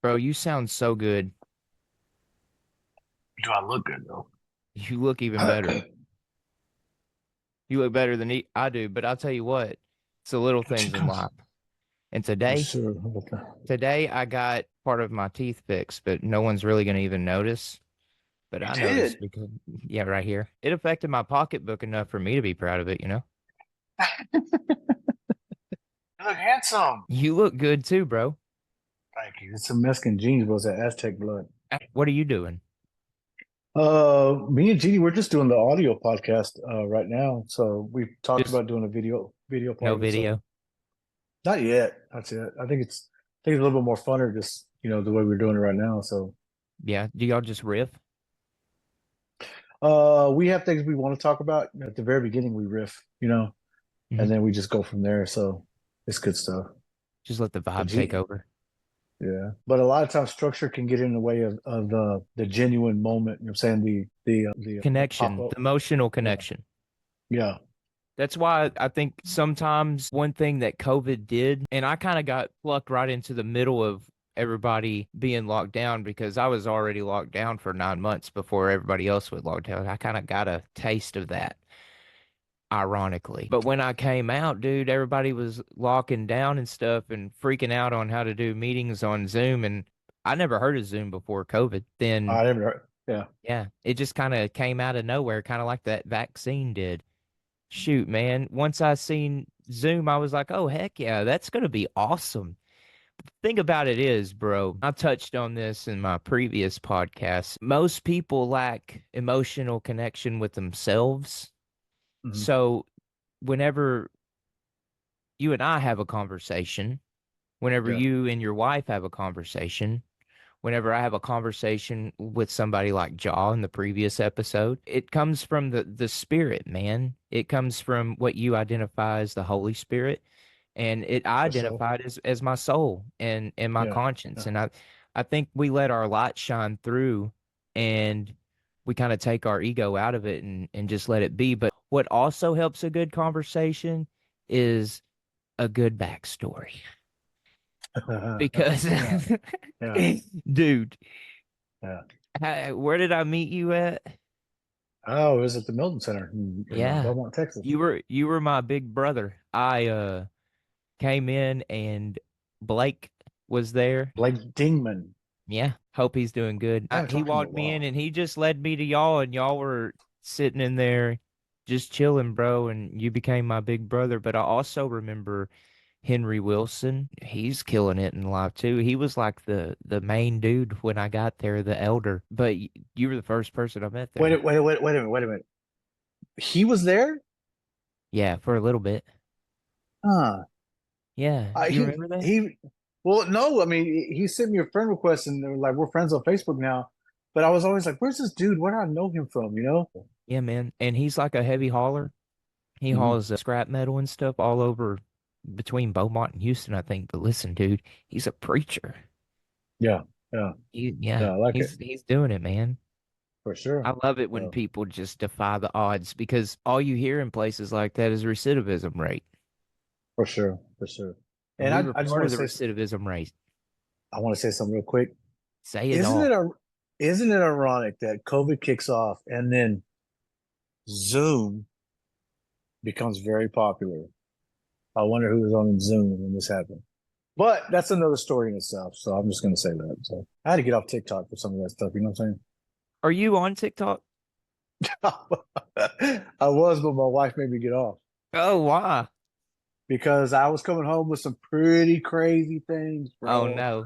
Bro, you sound so good. Do I look good though? You look even better. You look better than I do, but I'll tell you what, it's the little things in life. And For today, sure. today I got part of my teeth fixed, but no one's really going to even notice. But You I noticed did. because, yeah, right here. It affected my pocketbook enough for me to be proud of it, you know? You look handsome. You look good too, bro. Thank you. It's some Mexican genes, bro. It's that Aztec blood. What are you doing? Me and Jeannie, we're just doing the audio podcast right now. So we've talked Just about doing a video part no of it. So video. not yet. That's it. I think it's a little bit more funner just, the way we're doing it right now. So Yeah. Do y'all just riff? we have things we want to talk about. At the very beginning we riff, Hmm. and then we just go from there. So it's good stuff. Just let the But vibe take G over. Yeah, but a lot of times structure can get in the way of the genuine moment. You know what I'm saying? The pop Connection, up. the emotional Yeah, connection. yeah, That's why I think sometimes one thing that COVID did, and I kind of got plucked right into the middle of everybody being locked down because I was already locked down for 9 months before everybody else would lock down. I kind of got a taste of that, ironically. But when I came out, dude, everybody was locking down and stuff and freaking out on how to do meetings on Zoom. And I never heard of Zoom before COVID. Then, I never heard. Yeah, yeah, it just kind of came out of nowhere, kind of like that vaccine did. Shoot, man. Once I seen Zoom, I was like, oh, heck yeah, that's going to be awesome. The thing about it is, bro, I touched on this in my previous podcast. Most people lack emotional connection with themselves. hmm, So whenever you and I have a conversation, whenever yeah, you and your wife have a conversation, whenever I have a conversation with somebody like Jaw in the previous episode, it comes from the spirit, man. It comes from what you identify as the Holy Spirit, and it I for sure. identified as my soul and my Yeah, conscience. yeah, And I think we let our light shine through, and we kind of take our ego out of it and just let it be. But what also helps a good conversation is a good backstory. Because, yeah, yeah, dude, yeah. where did I meet you at? Oh, it was at the Milton Center in Yeah. Beaumont, Texas. You were my big brother. I came in and Blake was there. Blake Dingman. Yeah. Hope he's doing good. I haven't He talked to him in a walked me in while. and he just led me to y'all and y'all were sitting in there just chilling, bro, and you became my big brother. But I also remember Henry Wilson. He's killing it in life too. He was like the main dude when I got there, the elder. But you were the first person I met there. Wait a minute, wait a minute. He was there? Yeah, for a little bit. Huh. Yeah, I, you he remember that? he. Well, no, I mean he sent me a friend request, and they were like we're friends on Facebook now. But I was always like, "Where's this dude? Where do I know him from?" You know? Yeah, man. And he's like a heavy hauler. He Hmm. hauls scrap metal and stuff all over between Beaumont and Houston, I think. But listen, dude, he's a preacher. Yeah, yeah, yeah. Yeah, I like it he's doing it, man. for sure. I love it when So people just defy the odds because all you hear in places like that is recidivism rate. for sure, for sure. And And we were I just part want of to the say recidivism rate. I want to say something real quick. Say it Isn't all. it a isn't it ironic that COVID kicks off and then Zoom becomes very popular? I wonder who was on Zoom when this happened. But that's another story in itself. So I'm just going to say that. So I had to get off TikTok for some of that stuff. You know what I'm Are you on TikTok? saying? I was, but my wife made me get off Oh, why? because I was coming home with some pretty crazy things, Oh bro. no.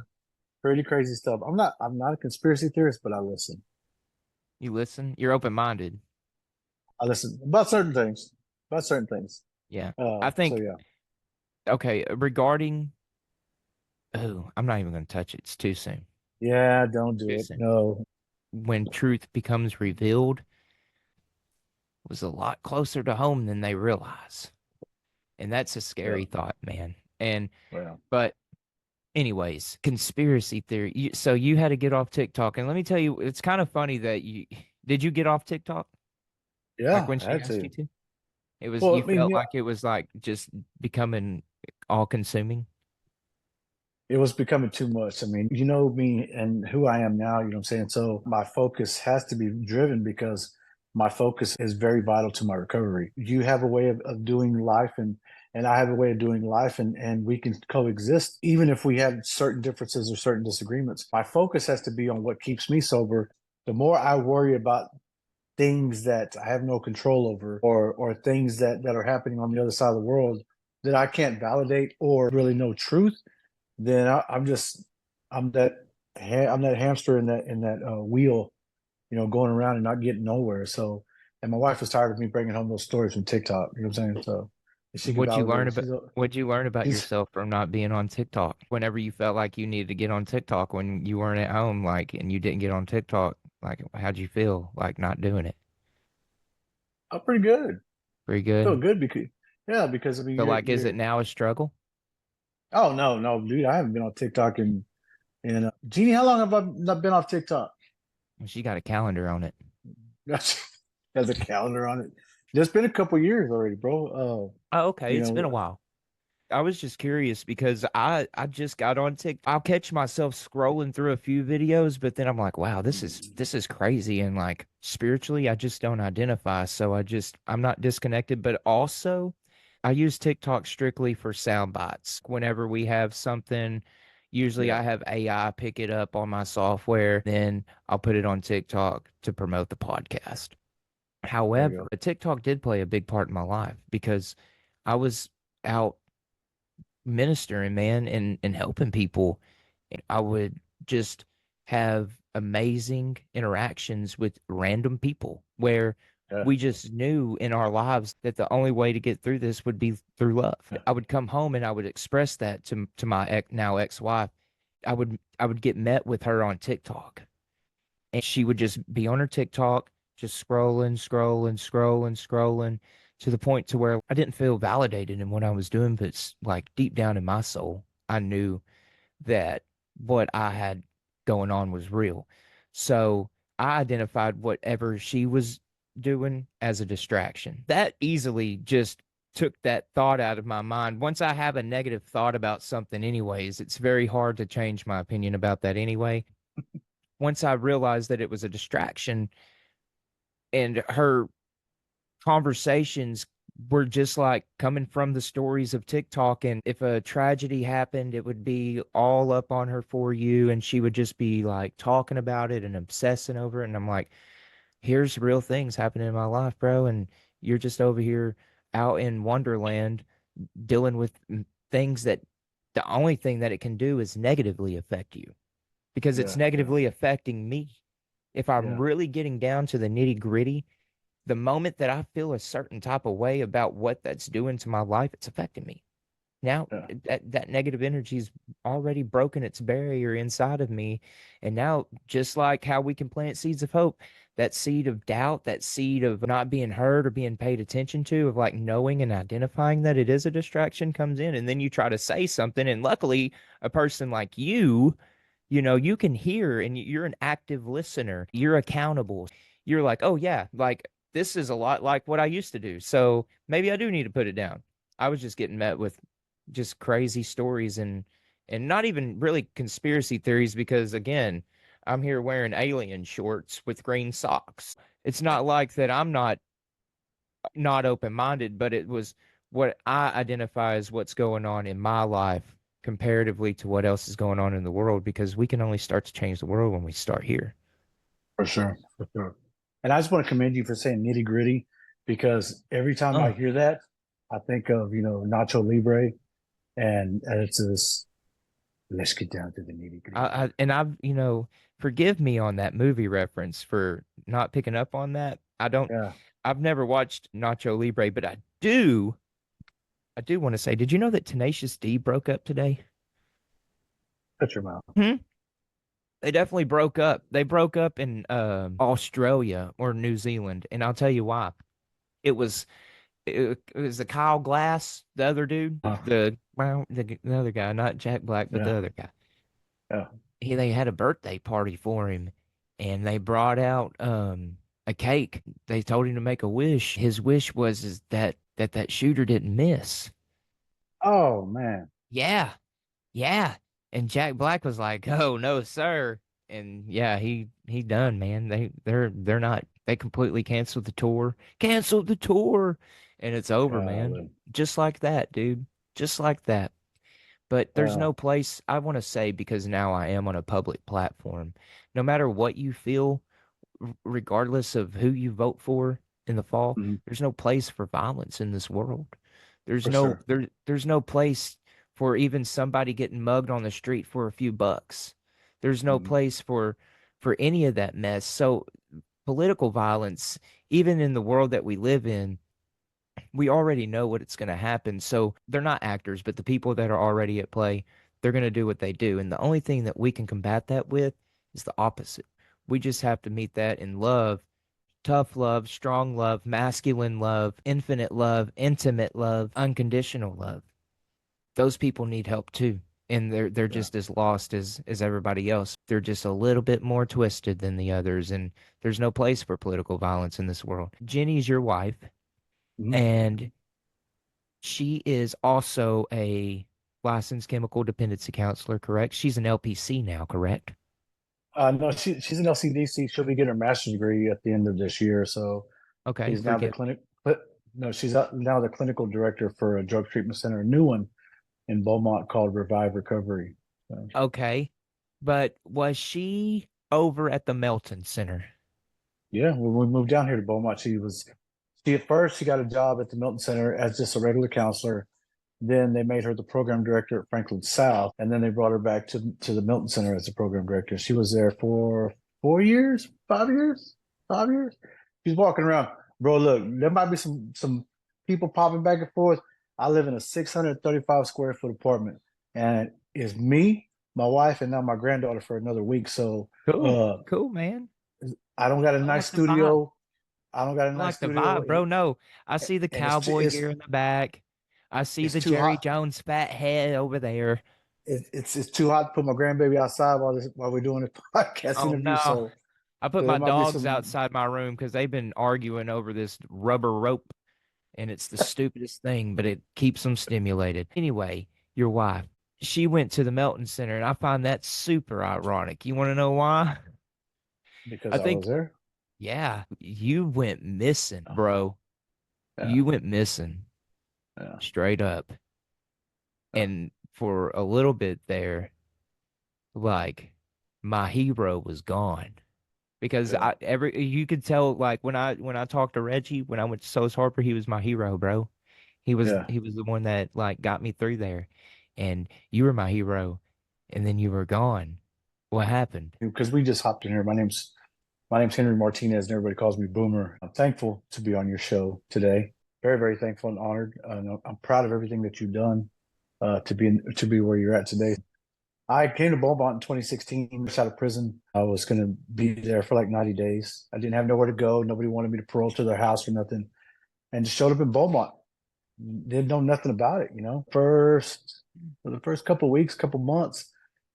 Pretty crazy stuff. I'm not a conspiracy theorist, but I listen. You listen? You're open-minded. I listen about certain things. About certain things. Yeah. Uh, I so think yeah. okay, regarding oh, I'm not even going to touch it. It's too soon. Yeah, don't do Too it. soon. No. When truth becomes revealed, it was a lot closer to home than they realize. And that's a Yeah. scary thought, man. And Well. but anyways, conspiracy theory. So you had to get off TikTok, and let me tell you, it's kind of funny that you did you get off TikTok like Yeah, when I she had asked you to. to? It was Well, you I mean, felt yeah, like it was like just becoming all consuming. it was becoming too much. I mean, you know me and who I am now, you know what I'm saying? So my focus has to be driven because my focus is very vital to my recovery. You have a way of doing life and I have a way of doing life and we can coexist even if we have certain differences or certain disagreements. My focus has to be on what keeps me sober. The more I worry about things that I have no control over or things that are happening on the other side of the world that I can't validate or really know truth, then I'm just I'm that I'm that hamster in that wheel, you know, going around and not getting nowhere. So, and my wife was tired of me bringing home those stories from TikTok. You know what I'm saying? So, if she can What'd you validate learn it. about what'd you learn about She's yourself from not being on TikTok? Whenever you felt like you needed to get on TikTok when you weren't at home, like, and you didn't get on TikTok, like, how'd you feel like not doing it? pretty good. Pretty I feel good. good because yeah, because I mean So, like, is you're it now a struggle? oh no, dude, I haven't been on TikTok in Jeannie, how long have I not been off TikTok? She got a calendar on it. Has a calendar on it. It's been a couple years already, bro. Oh, okay. You It's been know, a while. I was just curious because I just got on TikTok. I'll catch myself scrolling through a few videos, but then I'm like, wow, this is crazy. And like spiritually, I just don't identify. So I'm not disconnected, but also I use TikTok strictly for sound bites. Whenever we have something, usually I yeah, have AI pick it up on my software, then I'll put it on TikTok to promote the podcast. there you However, go. TikTok did play a big part in my life because I was out ministering, man, and helping people. I would just have amazing interactions with random people where Yeah, we just knew in our lives that the only way to get through this would be through love. yeah, I would come home and I would express that to my now ex-wife. I would get met with her on TikTok and she would just be on her TikTok, just scrolling, scrolling, scrolling, scrolling to the point to where I didn't feel validated in what I was doing, but like deep down in my soul, I knew that what I had going on was real. So I identified whatever she was doing as a distraction. That easily just took that thought out of my mind. Once I have a negative thought about something, anyways, it's very hard to change my opinion about that anyway. Once I realized that it was a distraction and her conversations were just like coming from the stories of TikTok. And if a tragedy happened, it would be all up on her For You. And she would just be like talking about it and obsessing over it. And I'm like, here's real things happening in my life, bro. And you're just over here out in Wonderland dealing with things that the only thing that it can do is negatively affect you because it's yeah, yeah, negatively affecting me. If I'm yeah, really getting down to the nitty gritty, the moment that I feel a certain type of way about what that's doing to my life, it's affecting me. Now yeah, that negative energy's already broken its barrier inside of me. And now, just like how we can plant seeds of hope, that seed of doubt, that seed of not being heard or being paid attention to, of like knowing and identifying that it is a distraction comes in. And then you try to say something. And luckily, a person like you, you can hear and you're an active listener. You're accountable. You're like, oh, yeah, like this is a lot like what I used to do. So maybe I do need to put it down. I was just getting met with just crazy stories and not even really conspiracy theories because again, I'm here wearing alien shorts with green socks. It's not like that I'm not open-minded, but it was what I identify as what's going on in my life comparatively to what else is going on in the world because we can only start to change the world when we start here. for sure, for sure. And I just want to commend you for saying nitty gritty because every time I Oh, hear that, I think of, you know, Nacho Libre and it's this, let's get down to the nitty gritty. and forgive me on that movie reference for not picking up on that. Yeah, I've never watched Nacho Libre, but I do want to say, did you know that Tenacious D broke up today? shut your mouth. Hmm? They definitely broke up. They broke up in Australia or New Zealand, and I'll tell you why. It was it was the Kyle Glass, the other dude, the other guy, not Jack Black, but the Yeah, other guy. yeah. They had a birthday party for him, and they brought out a cake. They told him to make a wish. His wish was is that shooter didn't miss. Oh man. Yeah, yeah. And Jack Black was like, "Oh no, sir." And yeah, he done, man. They're not. They completely canceled the tour. Canceled the tour, and it's over, man. Golly. Just like that, dude. Just like that. But there's Wow. no place I want to say, because now I am on a public platform. No matter what you feel, regardless of who you vote for in the fall, Hmm. there's no place for violence in this world. For sure. There's no place for even somebody getting mugged on the street for a few bucks. There's no Hmm. place for any of that mess. So political violence, even in the world that we live in, we already know what it's going to happen. So they're not actors, but the people that are already at play, they're going to do what they do. And the only thing that we can combat that with is the opposite. We just have to meet that in love, tough love, strong love, masculine love, infinite love, intimate love, unconditional love. Those people need help too. And they're Yeah. just as lost as everybody else. They're just a little bit more twisted than the others. And there's no place for political violence in this world. Jenny's your wife, Hmm. and she is also a licensed chemical dependency counselor, correct? She's an LPC now, correct? No, she's an LCDC. She'll be getting her master's degree at the end of this year. So Okay, she's now the forget. clinic. No, she's now the clinical director for a drug treatment center, a new one in Beaumont called Revive Recovery. So, Okay. But was she over at the Melton Center? yeah, when we moved down here to Beaumont, she at first she got a job at the Milton Center as just a regular counselor. Then they made her the program director at Franklin South, and then they brought her back to the Milton Center as the program director. She was there for 4 years, 5 years, 5 years. She's walking around, bro. Look, there might be some people popping back and forth. I live in a 635 square foot apartment, and it's me, my wife, and now my granddaughter for another week. So Cool. uh, Cool, man. I don't got a I nice like the vibe. studio. I don't got a I nice like the studio, vibe, bro. No, I see the and it's too, cowboy gear in the back. I see it's the too Jerry hot. Jones fat head over there. It's too hot to put my grandbaby outside while we're doing this podcast Oh interview. no. So I put there my might be dogs some. outside my room because they've been arguing over this rubber rope, and it's the stupidest thing, but it keeps them stimulated. Anyway, your wife, she went to the Melton Center, and I find that super ironic. You want to know why? Because I I was think, there. yeah, you went missing, Oh, bro. yeah, You went missing yeah, straight up. yeah, And for a little bit there, like, my hero was gone. Because yeah, you could tell, like, when I talked to Reggie when I went to Souls Harper, he was my hero, bro. He was yeah. he was the one that like got me through there. And you were my hero, and then you were gone. What happened? Because we just hopped in here. My name's Henry Martinez, and everybody calls me Boomer. I'm thankful to be on your show today. Very, very thankful and honored. I'm proud of everything that you've done to be where you're at today. I came to Beaumont in 2016, just out of prison. I was going to be there for like 90 days. I didn't have nowhere to go. Nobody wanted me to parole to their house or nothing, and just showed up in Beaumont. Didn't know nothing about it. For the first couple of weeks, couple months,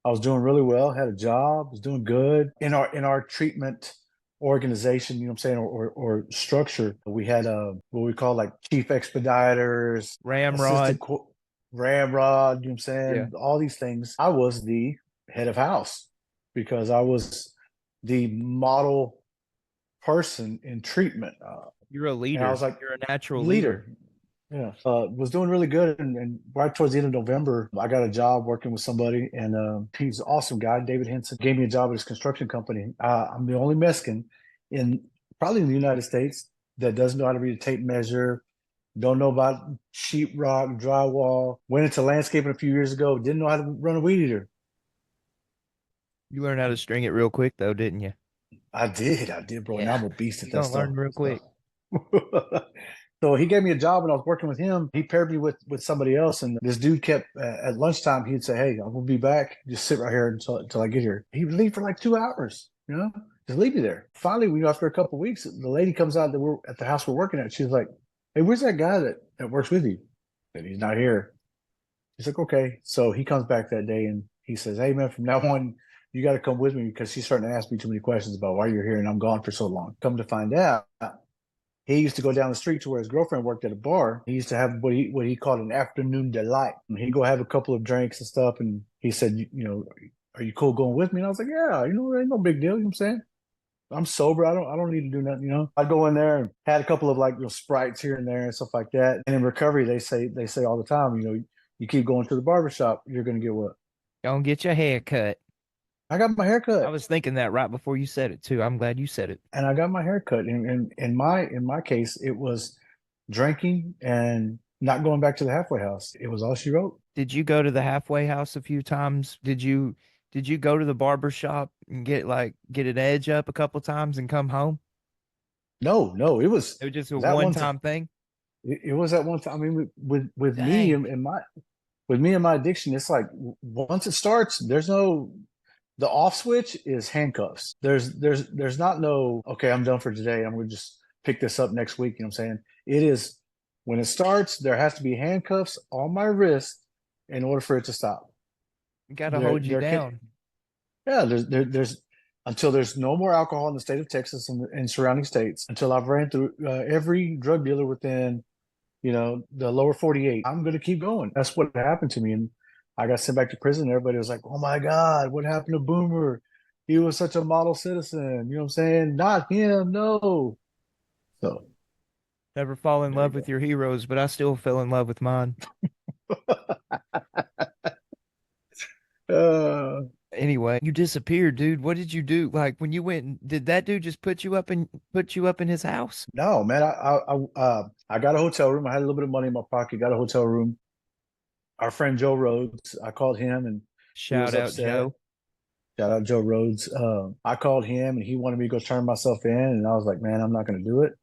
I was doing really well. Had a job, was doing good in our treatment organization. You know what I'm saying, or structure. We had what we call like chief expediters, Ramrod. assistant ramrod. You know what I'm Yeah. saying, all these things. I was the head of house because I was the model person in treatment, You're a and I leader. was like You're a natural leader. leader. Yeah, was doing really good, and right towards the end of November, I got a job working with somebody, and he's an awesome guy. David Henson gave me a job at his construction company. I'm the only Mexican in probably in the United States that doesn't know how to read a tape measure, don't know about sheetrock, drywall. Went into landscaping a few years ago, didn't know how to run a weed eater. You learned how to string it real quick though, didn't you? I did, bro. Now Yeah. I'm a beast at You're that gonna stuff. learn real So quick. So he gave me a job and I was working with him. He paired me with somebody else, and this dude kept at lunchtime. He'd say, "Hey, I'm gonna be back. Just sit right here until I get here." He would leave for like 2 hours, just leave me there. Finally, after a couple of weeks, the lady comes out that we're at the house we're working at. She's like, "Hey, where's that guy that works with you?" And he's not here. He's like, "Okay." So he comes back that day and he says, "Hey, man, from now on, you got to come with me because she's starting to ask me too many questions about why you're here and I'm gone for so long." Come to find out, He used to go down the street to where his girlfriend worked at a bar. He used to have what he called an afternoon delight. And he'd go have a couple of drinks and stuff. And he said, are you cool going with me? And I was like, yeah, ain't no big deal. You know what I'm saying? I'm sober. I don't need to do nothing. I'd go in there and had a couple of like Sprites here and there and stuff like that. And in recovery, they say all the time, you keep going to the barbershop, you're gonna get what? Don't get your hair cut. I got my hair I cut. was thinking that right before you said it too. I'm glad you said it. And I got my hair cut. And in my case, it was drinking and not going back to the halfway house. It was all she wrote. Did you go to the halfway house a few times? Did you go to the barber shop and get an edge up a couple times and come home? No, it was It was just a that one one time. time thing. It was that one time. I mean, with me Dang. and my addiction, it's like once it starts, there's no the off switch is handcuffs. There's not no, okay, I'm done for today. I'm gonna just pick this up next week. You know what I'm saying? It is when it starts, there has to be handcuffs on my wrist in order for it to stop. Gotta There hold you there can down. Yeah, there's until there's no more alcohol in the state of Texas and surrounding states, until I've ran through every drug dealer within the lower 48. I'm going to keep going. That's what happened to me. And I got sent back to prison. Everybody was like, oh my God, what happened to Boomer? He was such a model citizen. You know what I'm saying? Not him, no. So Never fall in there you love with go. your heroes, but I still fell in love with mine. Uh, Anyway, you disappeared, dude. What did you do? Like when you went, did that dude just put you up in his house? no, man, I got a hotel room. I had a little bit of money in my pocket, got a hotel room. Our friend Joe Rhodes, I called him and he was Shout out upset. Joe. Shout out Joe Rhodes. I called him and he wanted me to go turn myself in. And I was like, man, I'm not going to do it.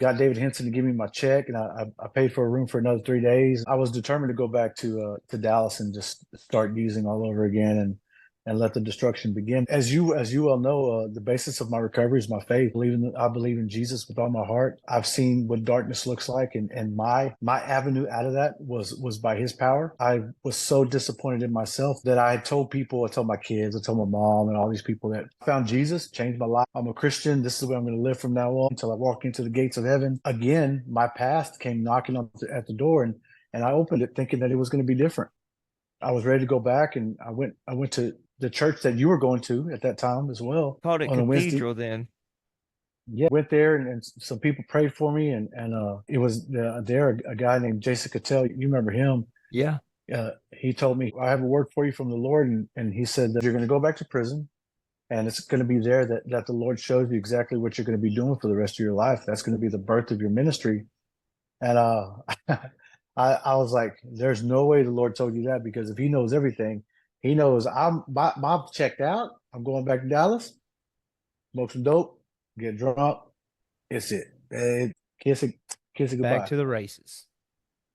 Got David Henson to give me my check and I paid for a room for another 3 days. I was determined to go back to Dallas and just start using all over again and let the destruction begin. As you well know, the basis of my recovery is my faith. I believe in Jesus with all my heart. I've seen what darkness looks like, and my avenue out of that was by His power. I was so disappointed in myself that I told people, I told my kids, I told my mom, and all these people that I found Jesus, changed my life. I'm a Christian. This is the way I'm going to live from now on until I walk into the gates of heaven. Again, my past came knocking at the door, and I opened it thinking that it was going to be different. I was ready to go back, and I went to the church that you were going to at that time as well Called it on a Wednesday. Cathedral then. Yeah, went there, and some people prayed for me, and it was there a guy named Jason Cattell. You remember him? Yeah. He told me, I have a word for you from the Lord, and he said that you're going to go back to prison, and it's going to be there that the Lord shows you exactly what you're going to be doing for the rest of your life. That's going to be the birth of your ministry. And I was like, there's no way the Lord told you that, because if He knows everything, He knows I'm checked out. I'm going back to Dallas, smoke some dope, get drunk. It's it. Kiss it, kiss it Back goodbye. to the races.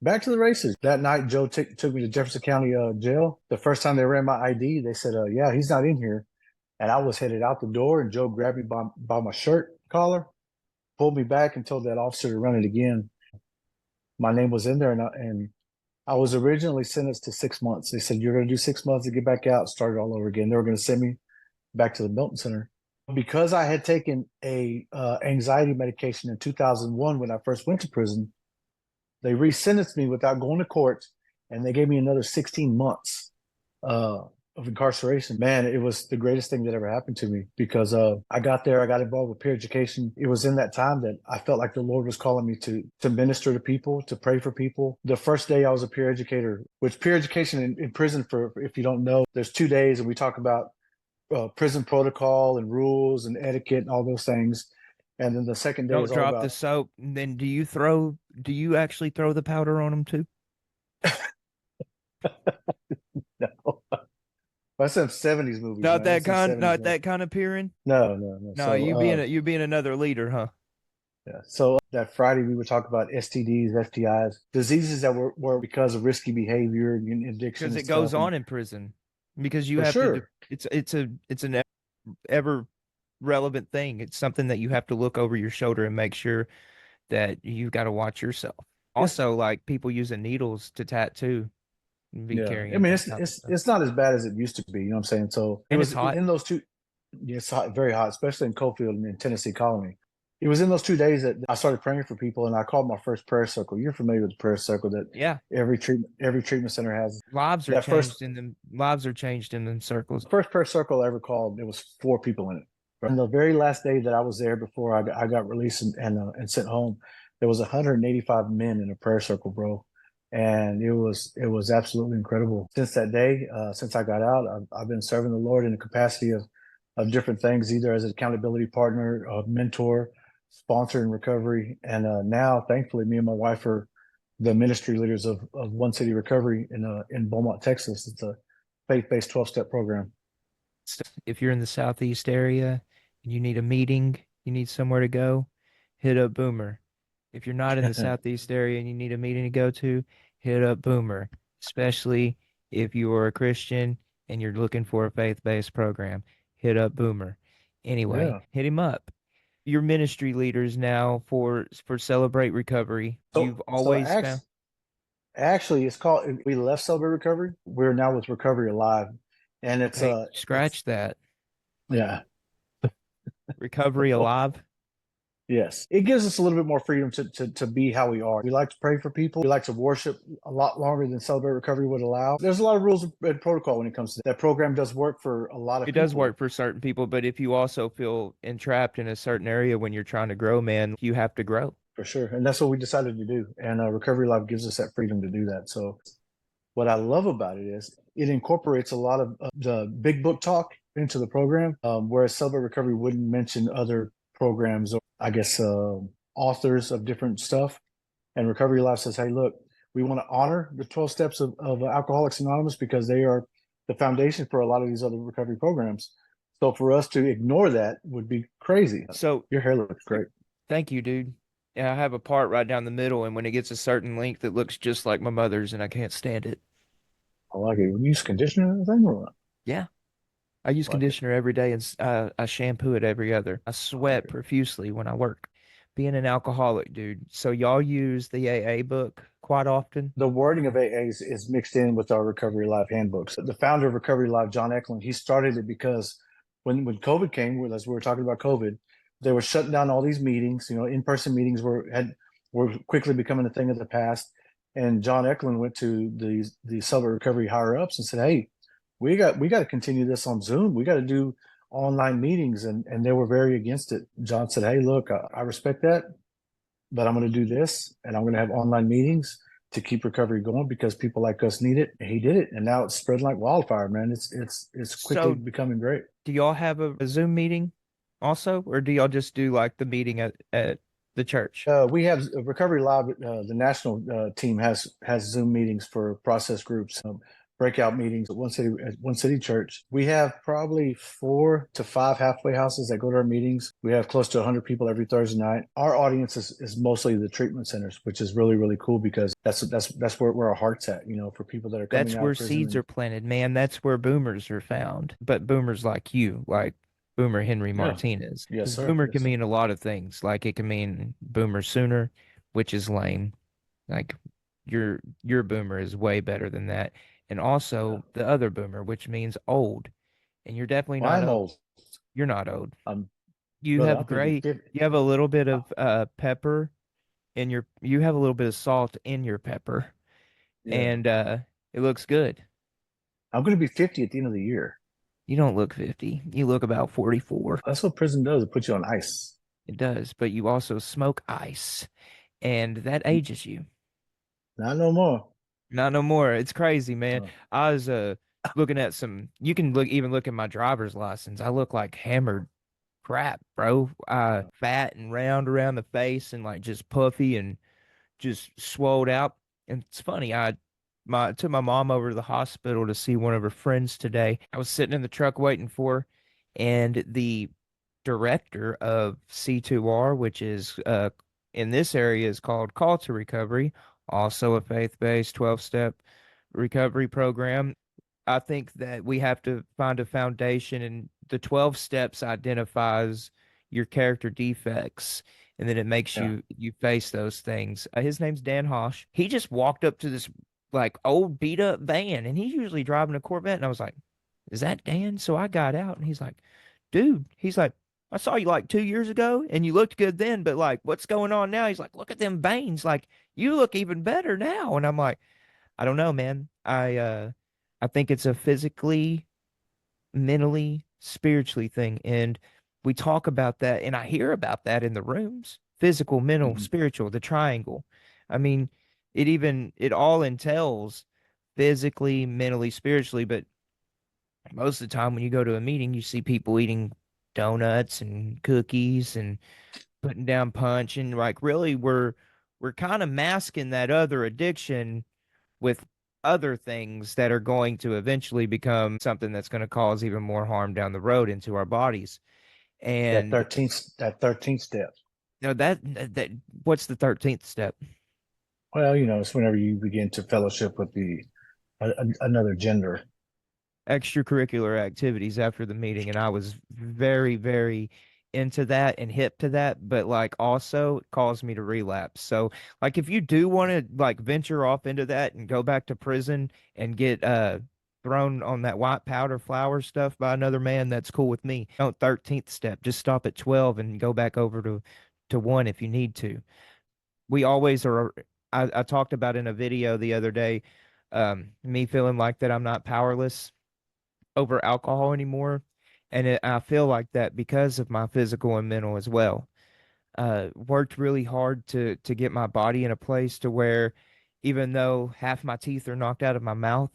Back to the races. That night, Joe took me to Jefferson County jail. The first time they ran my ID, they said, yeah, he's not in here. And I was headed out the door, and Joe grabbed me by my shirt collar, pulled me back, and told that officer to run it again. My name was in there, and I was originally sentenced to 6 months. They said, you're going to do 6 months to get back out, start it all over again. They were going to send me back to the Milton Center. Because I had taken a anxiety medication in 2001 when I first went to prison, they re-sentenced me without going to court, and they gave me another 16 months of incarceration. Man, it was the greatest thing that ever happened to me, because I got there, I got involved with peer education. It was in that time that I felt like the Lord was calling me to minister to people, to pray for people. The first day I was a peer educator, which peer education in prison, for if you don't know, there's 2 days, and we talk about prison protocol and rules and etiquette and all those things. And then the second day Don't is all drop the about soap. And then do you actually throw the powder on them too? no. That's some 70s movies, Not man. that That's some kind, 70s not movies. that kind of peering. No. No, you being another leader, huh? Yeah. So that Friday we would talk about STDs, STIs, diseases that were because of risky behavior and addiction Because and it goes stuff. And on in prison. Because you for have to. sure. It's an ever relevant thing. It's something that you have to look over your shoulder and make sure that you've got to watch yourself. It's Also, like people using needles to tattoo and be yeah. I carrying mean, that it's type of it's stuff. it's not as bad as it used to be. You know what I'm saying? So it And it's was hot. in those two. Yeah, it's hot, very hot, especially in Coalfield and in Tennessee Colony. it was in those 2 days that I started praying for people, and I called my first prayer circle. You're familiar with the prayer circle that Yeah. every treatment center has. That Lives are changed in them circles. first prayer circle I ever called, there was 4 people in it. And the very last day that I was there before I got released and sent home, there was 185 men in a prayer circle, bro. And it was absolutely incredible. Since that day, since I got out, I've been serving the Lord in the capacity of different things, either as an accountability partner, a mentor, sponsor in recovery, and now, thankfully, me and my wife are the ministry leaders of One City Recovery in Beaumont, Texas. It's a faith-based 12-step program. If you're in the Southeast area and you need a meeting, you need somewhere to go, hit up Boomer. If you're not in the Southeast area and you need a meeting to go to, hit up Boomer, especially if you are a Christian and you're looking for a faith-based program. Hit up Boomer. Anyway, Yeah. hit him up. You're ministry leaders now for Celebrate Recovery. So You've so always found actually it's called, we left Celebrate Recovery. We're now with Recovery Alive. And okay, it's scratch that. yeah. Recovery Alive. Yes. It gives us a little bit more freedom to be how we are. We like to pray for people. We like to worship a lot longer than Celebrate Recovery would allow. There's a lot of rules and protocol when it comes to that. That program does work for a lot of It does people. work for certain people, but if you also feel entrapped in a certain area when you're trying to grow, man, you have to grow. For sure. And that's what we decided to do. And Recovery Life gives us that freedom to do that. So what I love about it is it incorporates a lot of the big book talk into the program, whereas Celebrate Recovery wouldn't mention other programs or, I guess, authors of different stuff. And Recovery Life says, hey, look, we want to honor the 12 steps of Alcoholics Anonymous because they are the foundation for a lot of these other recovery programs. So for us to ignore that would be crazy. So Your hair looks great. thank you, dude. Yeah, I have a part right down the middle, and when it gets a certain length, it looks just like my mother's, and I can't stand it. I like it. You use conditioner and everything or what? Yeah, I use I like it. conditioner every day, and I shampoo it every other. I I like sweat it. profusely when I work. Being an alcoholic, dude. So y'all use the AA book quite often? The wording of AA is mixed in with our Recovery Life handbooks. The founder of Recovery Life, John Eklund, he started it because when COVID came, as we were talking about COVID, they were shutting down all these meetings. In-person meetings were quickly becoming a thing of the past. And John Eklund went to the Celebrate Recovery higher ups and said, "Hey, we got to continue this on Zoom. We got to do online meetings," and they were very against it. John said, "Hey, look, I respect that, but I'm going to do this, and I'm going to have online meetings to keep recovery going because people like us need it." And he did it, and now it's spreading like wildfire, man. It's quickly So becoming great. do y'all have a Zoom meeting also, or do y'all just do like the meeting at the church? We have Recovery Live. The national team has Zoom meetings for process groups, breakout meetings at One City Church. We have probably 4 to 5 halfway houses that go to our meetings. We have close to 100 people every Thursday night. Our audience is mostly the treatment centers, which is really really cool because that's where our heart's at. For people that are coming That's out where of prison. seeds are planted, man. That's where boomers are found. But boomers like you, like Boomer Henry Yeah. Martinez. Yes, Because sir. boomer Yes, can sir. mean a lot of things. Like it can mean boomer sooner, which is lame. Like your boomer is way better than that. And Yeah. also the other boomer, which means old. And you're definitely Well, not I'm old. old. You're not old. I'm You Brother. have I'm gonna be great, 50. you have a little bit of pepper in you have a little bit of salt in your pepper. Yeah. And it looks good. I'm gonna be 50 at the end of the year. You don't look 50. You look about 44. That's what prison does. It puts you on ice. It does, but you also smoke ice, and that ages you. Not no more. Not no more. It's crazy, man. Uh, I was looking at you can look at my driver's license. I look like hammered crap, bro. Fat and round around the face and like just puffy and just swolled out. And it's funny, I took my mom over to the hospital to see one of her friends today. I was sitting in the truck waiting for her, and the director of C2R, which is in this area is called Call to Recovery, also a faith-based 12-step recovery program. I think that we have to find a foundation, and the 12 steps identifies your character defects, and then it makes yeah. you face those things. His name's Dan Hosh. He just walked up to this like old beat up van, and he's usually driving a Corvette, and I was like, "Is that Dan?" So I got out, and he's like, "Dude," he's like, I saw you like 2 years ago and you looked good then, but like, what's going on now? He's like, look at them veins. Like, you look even better now. And I'm like, I don't know, man. I think it's a physically, mentally, spiritually thing. And we talk about that, and I hear about that in the rooms. Physical, mental, Mhm. spiritual, the triangle. I mean, it all entails physically, mentally, spiritually, but most of the time when you go to a meeting, you see people eating donuts and cookies and putting down punch, and like really we're kind of masking that other addiction with other things that are going to eventually become something that's going to cause even more harm down the road into our bodies. That And 13th step. you know that what's the 13th step? Well, it's whenever you begin to fellowship with another gender. Extracurricular activities after the meeting, and I was very, very into that and hip to that, but like also it caused me to relapse. So like if you do want to like venture off into that and go back to prison and get thrown on that white powder flower stuff by another man, that's cool with me. Don't 13th step, just stop at 12 and go back over to 1 if you need to. We always are. I talked about in a video the other day, me feeling like that I'm not powerless over alcohol anymore. And I feel like that because of my physical and mental as well. Worked really hard to get my body in a place to where even though half my teeth are knocked out of my mouth,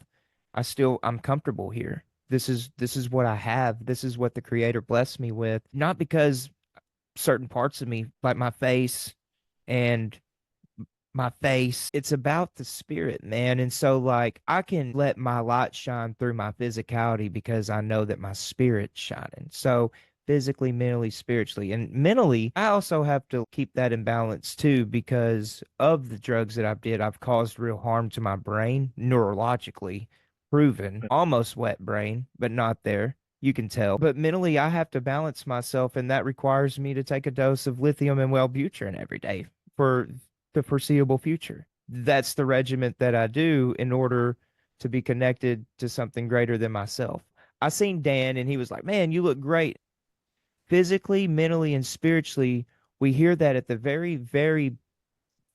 I'm comfortable here. This is what I have. This is what the creator blessed me with. Not because certain parts of me, like and my face. It's about the spirit, man. And so, like, I can let my light shine through my physicality because I know that my spirit's shining. So, physically, mentally, spiritually, and mentally, I also have to keep that in balance too because of the drugs that I've did. I've caused real harm to my brain neurologically, proven, almost wet brain, but not there. You can tell. But mentally, I have to balance myself, and that requires me to take a dose of lithium and Wellbutrin every day for the foreseeable future. That's the regiment that I do in order to be connected to something greater than myself. I seen Dan and he was like, "Man, you look great." Physically, mentally, and spiritually, we hear that at the very, very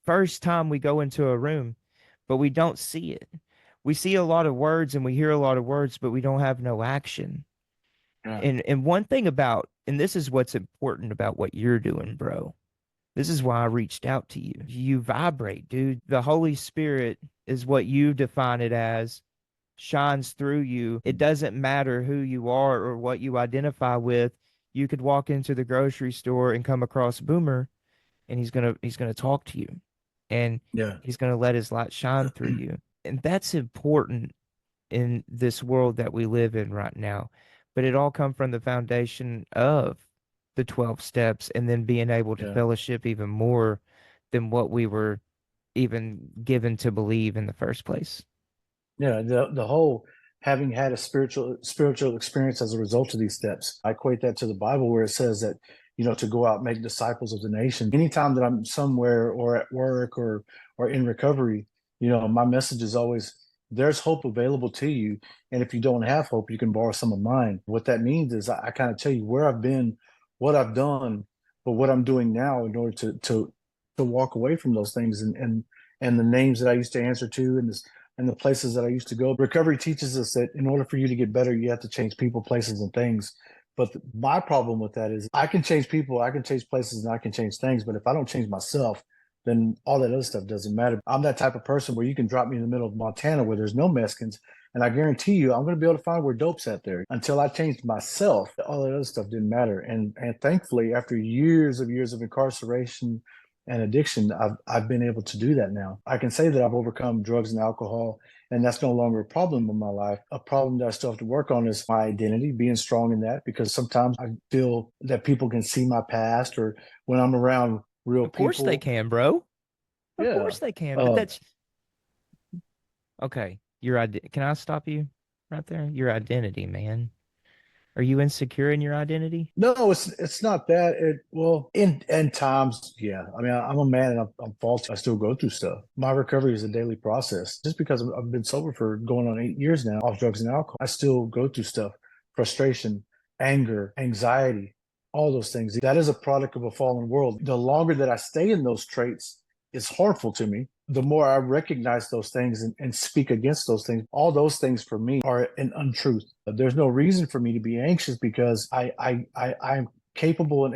first time we go into a room, but we don't see it. We see a lot of words and we hear a lot of words, but we don't have no action. Yeah. And one thing about, and this is what's important about what you're doing, bro. This is why I reached out to you. You vibrate, dude. The Holy Spirit is what you define it as, shines through you. It doesn't matter who you are or what you identify with. You could walk into the grocery store and come across Boomer and he's gonna talk to you and Yeah. he's gonna let his light shine through you. And that's important in this world that we live in right now. But it all come from the foundation of the 12 steps and then being able to Yeah. fellowship even more than what we were even given to believe in the first place. Yeah, the whole having had a spiritual experience as a result of these steps. I equate that to the Bible where it says that, to go out and make disciples of the nation. Anytime that I'm somewhere or at work or in recovery, my message is always there's hope available to you. And if you don't have hope, you can borrow some of mine. What that means is I kind of tell you where I've been, what I've done, but what I'm doing now in order to walk away from those things and the names that I used to answer to and the places that I used to go. Recovery teaches us that in order for you to get better, you have to change people, places, and things. But my problem with that is I can change people, I can change places, and I can change things. But if I don't change myself, then all that other stuff doesn't matter. I'm that type of person where you can drop me in the middle of Montana where there's no Mexicans, and I guarantee you I'm going to be able to find where dope's at there. Until I changed myself, all that other stuff didn't matter. And thankfully, after years of incarceration and addiction, I've been able to do that now. I can say that I've overcome drugs and alcohol, and that's no longer a problem in my life. A problem that I still have to work on is my identity, being strong in that, because sometimes I feel that people can see my past, or when I'm around real Of course they people. can, bro. Of Yeah. course they can. But Uh, that's okay. Can I stop you right there? Your identity, man. Are you insecure in your identity? no, it's not that. In times, yeah. I mean, I'm a man and I'm faulty. I still go through stuff. My recovery is a daily process. Just because I've been sober for going on 8 years now off drugs and alcohol, I still go through stuff, frustration, anger, anxiety. all those things. That is a product of a fallen world. The longer that I stay in those traits, it's harmful to me. The more I recognize those things and speak against those things, all those things for me are an untruth. There's no reason for me to be anxious because I'm capable and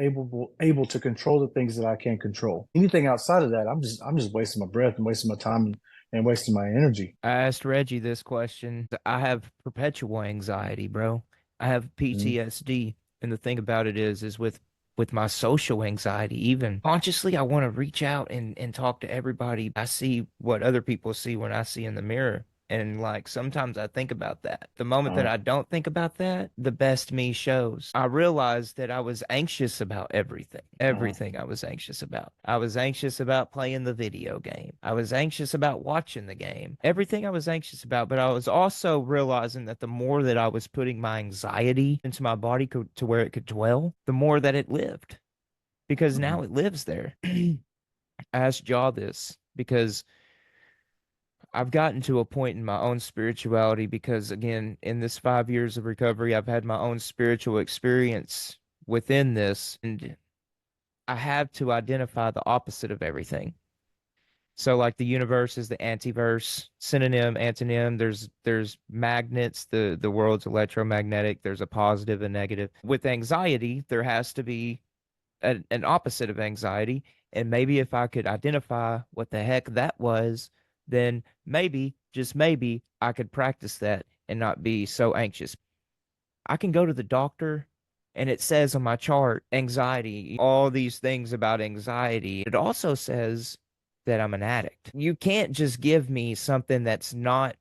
able to control the things that I can't control. Anything outside of that, I'm just wasting my breath and wasting my time and wasting my energy. I asked Reggie this question. I have perpetual anxiety, bro. I have Mhm. PTSD. And the thing about it is with my social anxiety, even consciously, I want to reach out and talk to everybody. I see what other people see when I see in the mirror. And like sometimes I think about that. The moment that Uh, I don't think about that, the best me shows. I realized that I was anxious about everything. uh, Everything I was anxious about. I was anxious about playing the video game. I was anxious about watching the game. Everything I was anxious about, but I was also realizing that the more that I was putting my anxiety into my body to where it could dwell, the more that it lived because mhm. now it lives there. I asked Jaw this because I've gotten to a point in my own spirituality because, again, in this 5 years of recovery, I've had my own spiritual experience within this, and I have to identify the opposite of everything. So, like the universe is the antiverse, synonym, antonym. There's magnets. The world's electromagnetic. There's a positive and negative. With anxiety, there has to be an opposite of anxiety. And maybe if I could identify what the heck that was, then maybe, just maybe, I could practice that and not be so anxious. I can go to the doctor and it says on my chart, anxiety, all these things about anxiety. It also says that I'm an addict. You can't just give me something that's not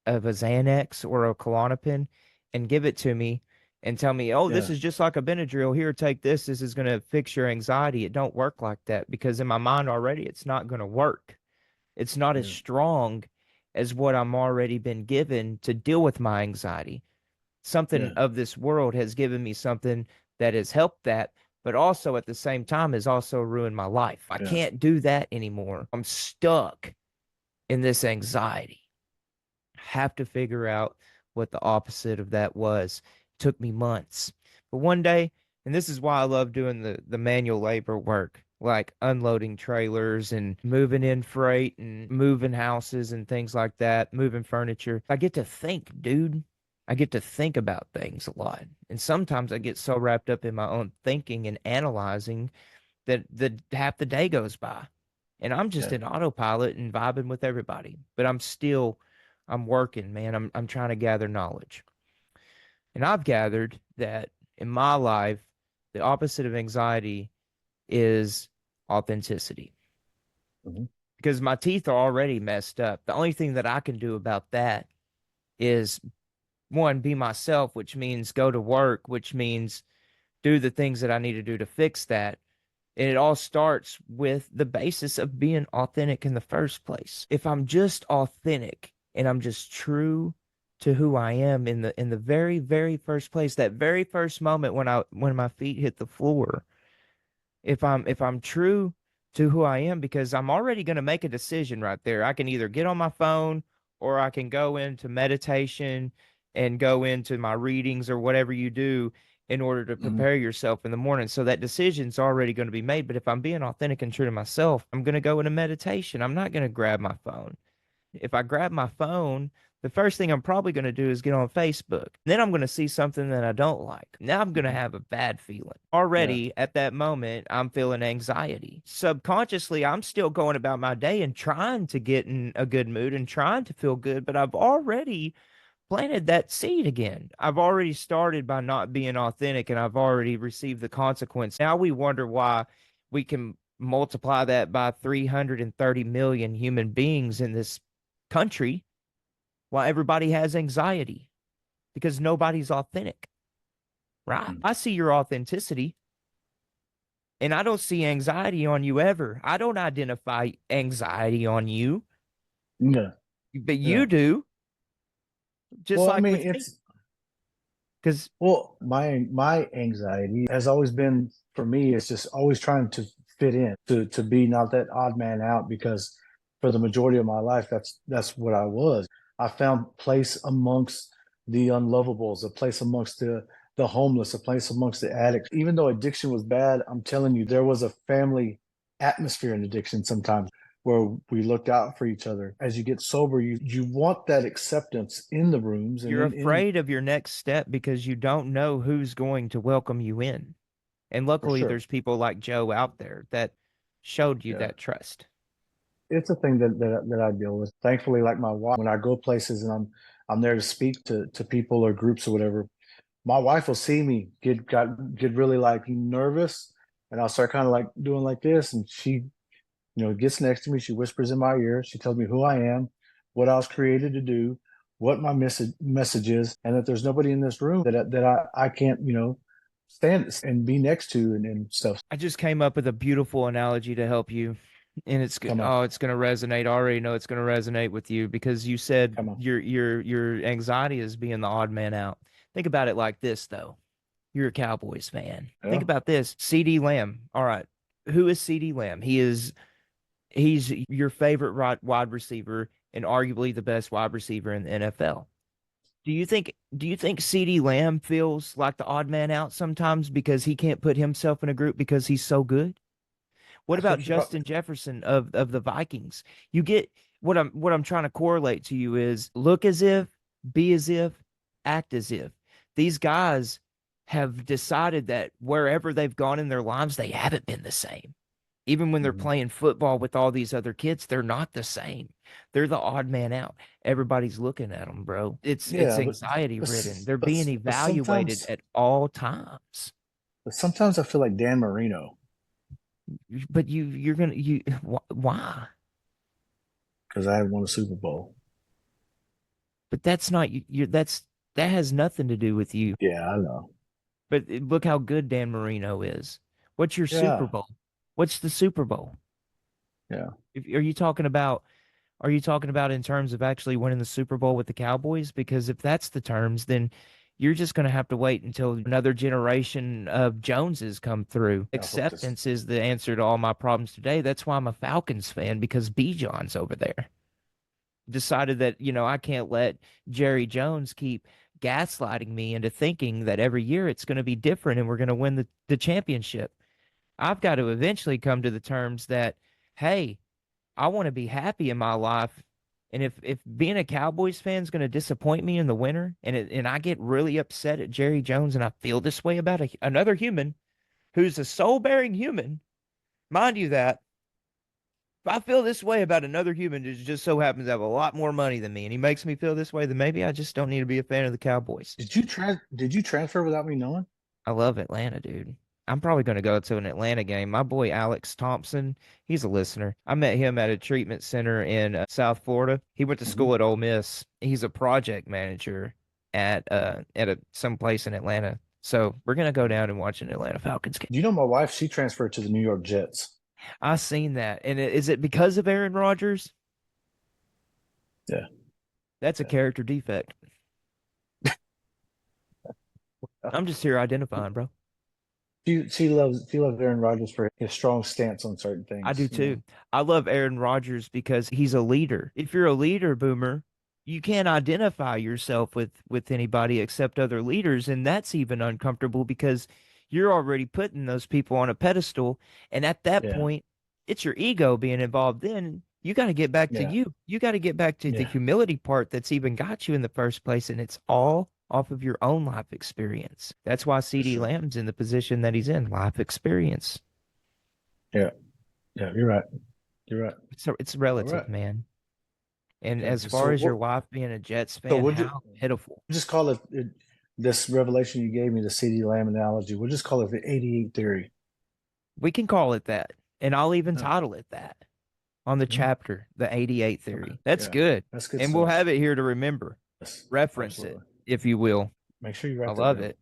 of a Xanax or a Klonopin and give it to me and tell me, oh, this Yeah, is just like a Benadryl. Here, take this. This is going to fix your anxiety. It don't work like that because in my mind already, it's not going to work. It's not as yeah, strong as what I'm already been given to deal with my anxiety. Something yeah, of this world has given me something that has helped that, but also at the same time has also ruined my life. I yeah. can't do that anymore. I'm stuck in this anxiety. Have to figure out what the opposite of that was. It took me months. But one day, and this is why I love doing the manual labor work, like unloading trailers and moving in freight and moving houses and things like that, moving furniture. I get to think, dude. I get to think about things a lot. And sometimes I get so wrapped up in my own thinking and analyzing that the half the day goes by and I'm just Yeah. in autopilot and vibing with everybody. But I'm working, man. I'm trying to gather knowledge. And I've gathered that in my life, the opposite of anxiety is authenticity. Mhm. Because my teeth are already messed up. The only thing that I can do about that is one, be myself, which means go to work, which means do the things that I need to do to fix that. And it all starts with the basis of being authentic in the first place. If I'm just authentic and I'm just true to who I am in the very, very first place, that very first moment when my feet hit the floor, if I'm true to who I am, because I'm already going to make a decision right there. I can either get on my phone or I can go into meditation and go into my readings or whatever you do in order to Mhm. prepare yourself in the morning. So that decision's already going to be made. But if I'm being authentic and true to myself, I'm going to go into meditation. I'm not going to grab my phone. If I grab my phone, the first thing I'm probably going to do is get on Facebook. Then I'm going to see something that I don't like. Now I'm going to Mhm. have a bad feeling. Yeah. Already at that moment, I'm feeling anxiety. Subconsciously, I'm still going about my day and trying to get in a good mood and trying to feel good, but I've already planted that seed again. I've already started by not being authentic and I've already received the consequence. Now we wonder why we can multiply that by 330 million human beings in this country, why everybody has anxiety because nobody's authentic, right? Mhm. I see your authenticity and I don't see anxiety on you ever. I don't identify anxiety on you, Yeah. but you Yeah. do, just Well, I like mean, with me. it's Because well, my anxiety has always been for me. It's just always trying to fit in, to be not that odd man out. Because for the majority of my life, that's what I was. I found place amongst the unlovables, a place amongst the homeless, a place amongst the addicts. Even though addiction was bad, I'm telling you, there was a family atmosphere in addiction sometimes where we looked out for each other. As you get sober, you want that acceptance in the rooms and You're in afraid of your next step because you don't know who's going to welcome you in. And for luckily, sure. there's people like Joe out there that showed you Yeah. that trust. It's a thing that I deal with. Thankfully, like my wife, when I go places and I'm there to speak to people or groups or whatever, my wife will see me get really like nervous, and I'll start kind of like doing like this, and she gets next to me, she whispers in my ear, she tells me who I am, what I was created to do, what my message is, and that there's nobody in this room that I can't stand and be next to and stuff. I just came up with a beautiful analogy to help you. And Come on, it's going to resonate. I already know it's going to resonate with you because you said come on. your anxiety is being the odd man out. Think about it like this though. You're a Cowboys fan. Think Yeah. about this. CD Lamb. All right. Who is CD Lamb? He's your favorite wide receiver and arguably the best wide receiver in the NFL. Do you think CD Lamb feels like the odd man out sometimes because he can't put himself in a group because he's so good? What That's about what you call. Justin Jefferson of the Vikings? You get what I'm trying to correlate to you is look as if, be as if, act as if. These guys have decided that wherever they've gone in their lives, they haven't been the same. Even when they're Mhm. playing football with all these other kids, they're not the same. They're the odd man out. Everybody's looking at them, bro. It's Yeah, but anxiety but ridden. They're but being but evaluated sometimes at all times. but sometimes I feel like Dan Marino But you're gonna you why? because I had won a Super Bowl. But that's not you. That has nothing to do with you. Yeah, I know. But look how good Dan Marino is. What's your Super Yeah, Bowl? What's the Super Bowl? yeah. Are you talking about? Are you talking about in terms of actually winning the Super Bowl with the Cowboys? Because if that's the terms, then you're just going to have to wait until another generation of Joneses come through. I hope this. Acceptance is the answer to all my problems today. That's why I'm a Falcons fan because B. John's over there. Decided that, I can't let Jerry Jones keep gaslighting me into thinking that every year it's going to be different and we're going to win the championship. I've got to eventually come to the terms that, hey, I want to be happy in my life. And if being a Cowboys fan is going to disappoint me in the winter and I get really upset at Jerry Jones and I feel this way about another human who's a soul bearing human, mind you that if I feel this way about another human who just so happens to have a lot more money than me and he makes me feel this way, then maybe I just don't need to be a fan of the Cowboys. Did you transfer without me knowing? I love Atlanta, dude. I'm probably going to go to an Atlanta game. My boy Alex Thompson, he's a listener. I met him at a treatment center in South Florida. He went to Hmm. school at Ole Miss. He's a project manager at some place in Atlanta. So we're going to go down and watch an Atlanta Falcons game. You know, my wife, she transferred to the New York Jets. I seen that. And is it because of Aaron Rodgers? Yeah, That's a yeah. character defect. I'm just here identifying, bro. She loves Aaron Rodgers for his strong stance on certain I do things. too. I love Aaron Rodgers because he's a leader. If you're a leader, Boomer, you can't identify yourself with anybody except other leaders, and that's even uncomfortable because you're already putting those people on a pedestal, and at that Yeah, point, it's your ego being involved. Then you got to get back to yeah, you. You got to get back to the yeah, humility part that's even got you in the first place, and it's all off of your own life experience. That's why for CD sure. Lamb's in the position that he's in, life experience. Yeah, yeah. You're right. You're right. It's All right. relative, man. And Okay. as So far as your what? wife being a Jets So fan, we'll how pitiful. just call it this revelation you gave me, the CD Lamb analogy. We'll just call it the 88 theory. We can call it that. And I'll even Yeah. title it that on the Mhm. chapter, the 88 Okay. theory. That's Yeah. good. That's good And we'll stuff. have it here to remember. Yes. Reference it, Absolutely. if you will. Make sure you I write that love down. it.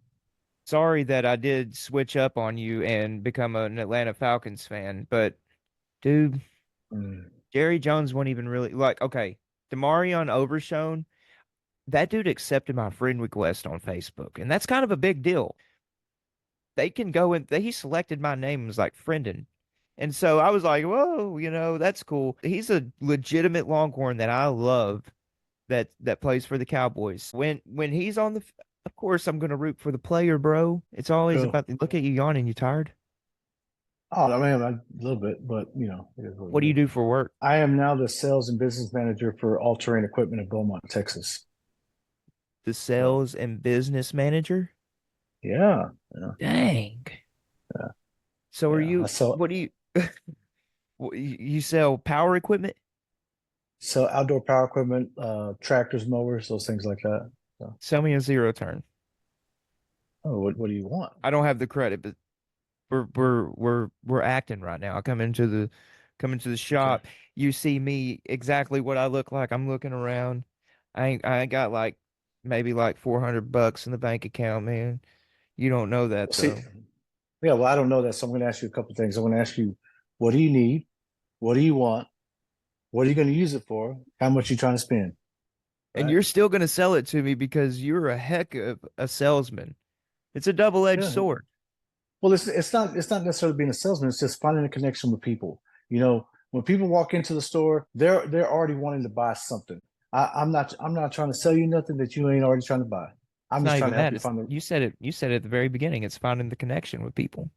Sorry that I did switch up on you and become an Atlanta Falcons fan, but dude, Mm. Jerry Jones won't even really like, okay, Demarion Overshone, that dude accepted my friend request on Facebook, and that's kind of a big deal. They can go and he selected my name and was like friendin'. And so I was like, whoa, that's cool. He's a legitimate Longhorn that I love that plays for the Cowboys. When he's on Of course, I'm gonna root for the player, bro. It's always Cool. about look at you yawning. You tired? Oh, I mean, a little bit, but it is what What it do you is. do for work? I am now the sales and business manager for all-terrain equipment in Beaumont, Texas. The So, sales and business manager? yeah, yeah, Dang. yeah, So are yeah. I you? sell What do you? You sell power equipment? sell outdoor power equipment, tractors, mowers, those things like that. So, Sell me a zero turn. oh, what do you want? I don't have the credit, but we're acting right now. I come into the Okay. shop. You see me exactly what I look like. I'm looking around. I ain't got like maybe like $400 in the bank account, man. You don't know that Well, see, though. yeah, well, I don't know that, so I'm going to ask you a couple of things. I'm going to ask you, what do you need? What do you want? What are you going to use it for? How much are you trying to spend? And Right? you're still gonna sell it to me because you're a heck of a salesman. It's a double-edged Yeah. sword. Well, it's not necessarily being a salesman. It's just finding a connection with people. When people walk into the store, they're already wanting to buy something. I'm not trying to sell you nothing that you ain't already trying to buy. It's I'm just not trying even to help that. you It's find the you said it at the very beginning. It's finding the connection with people.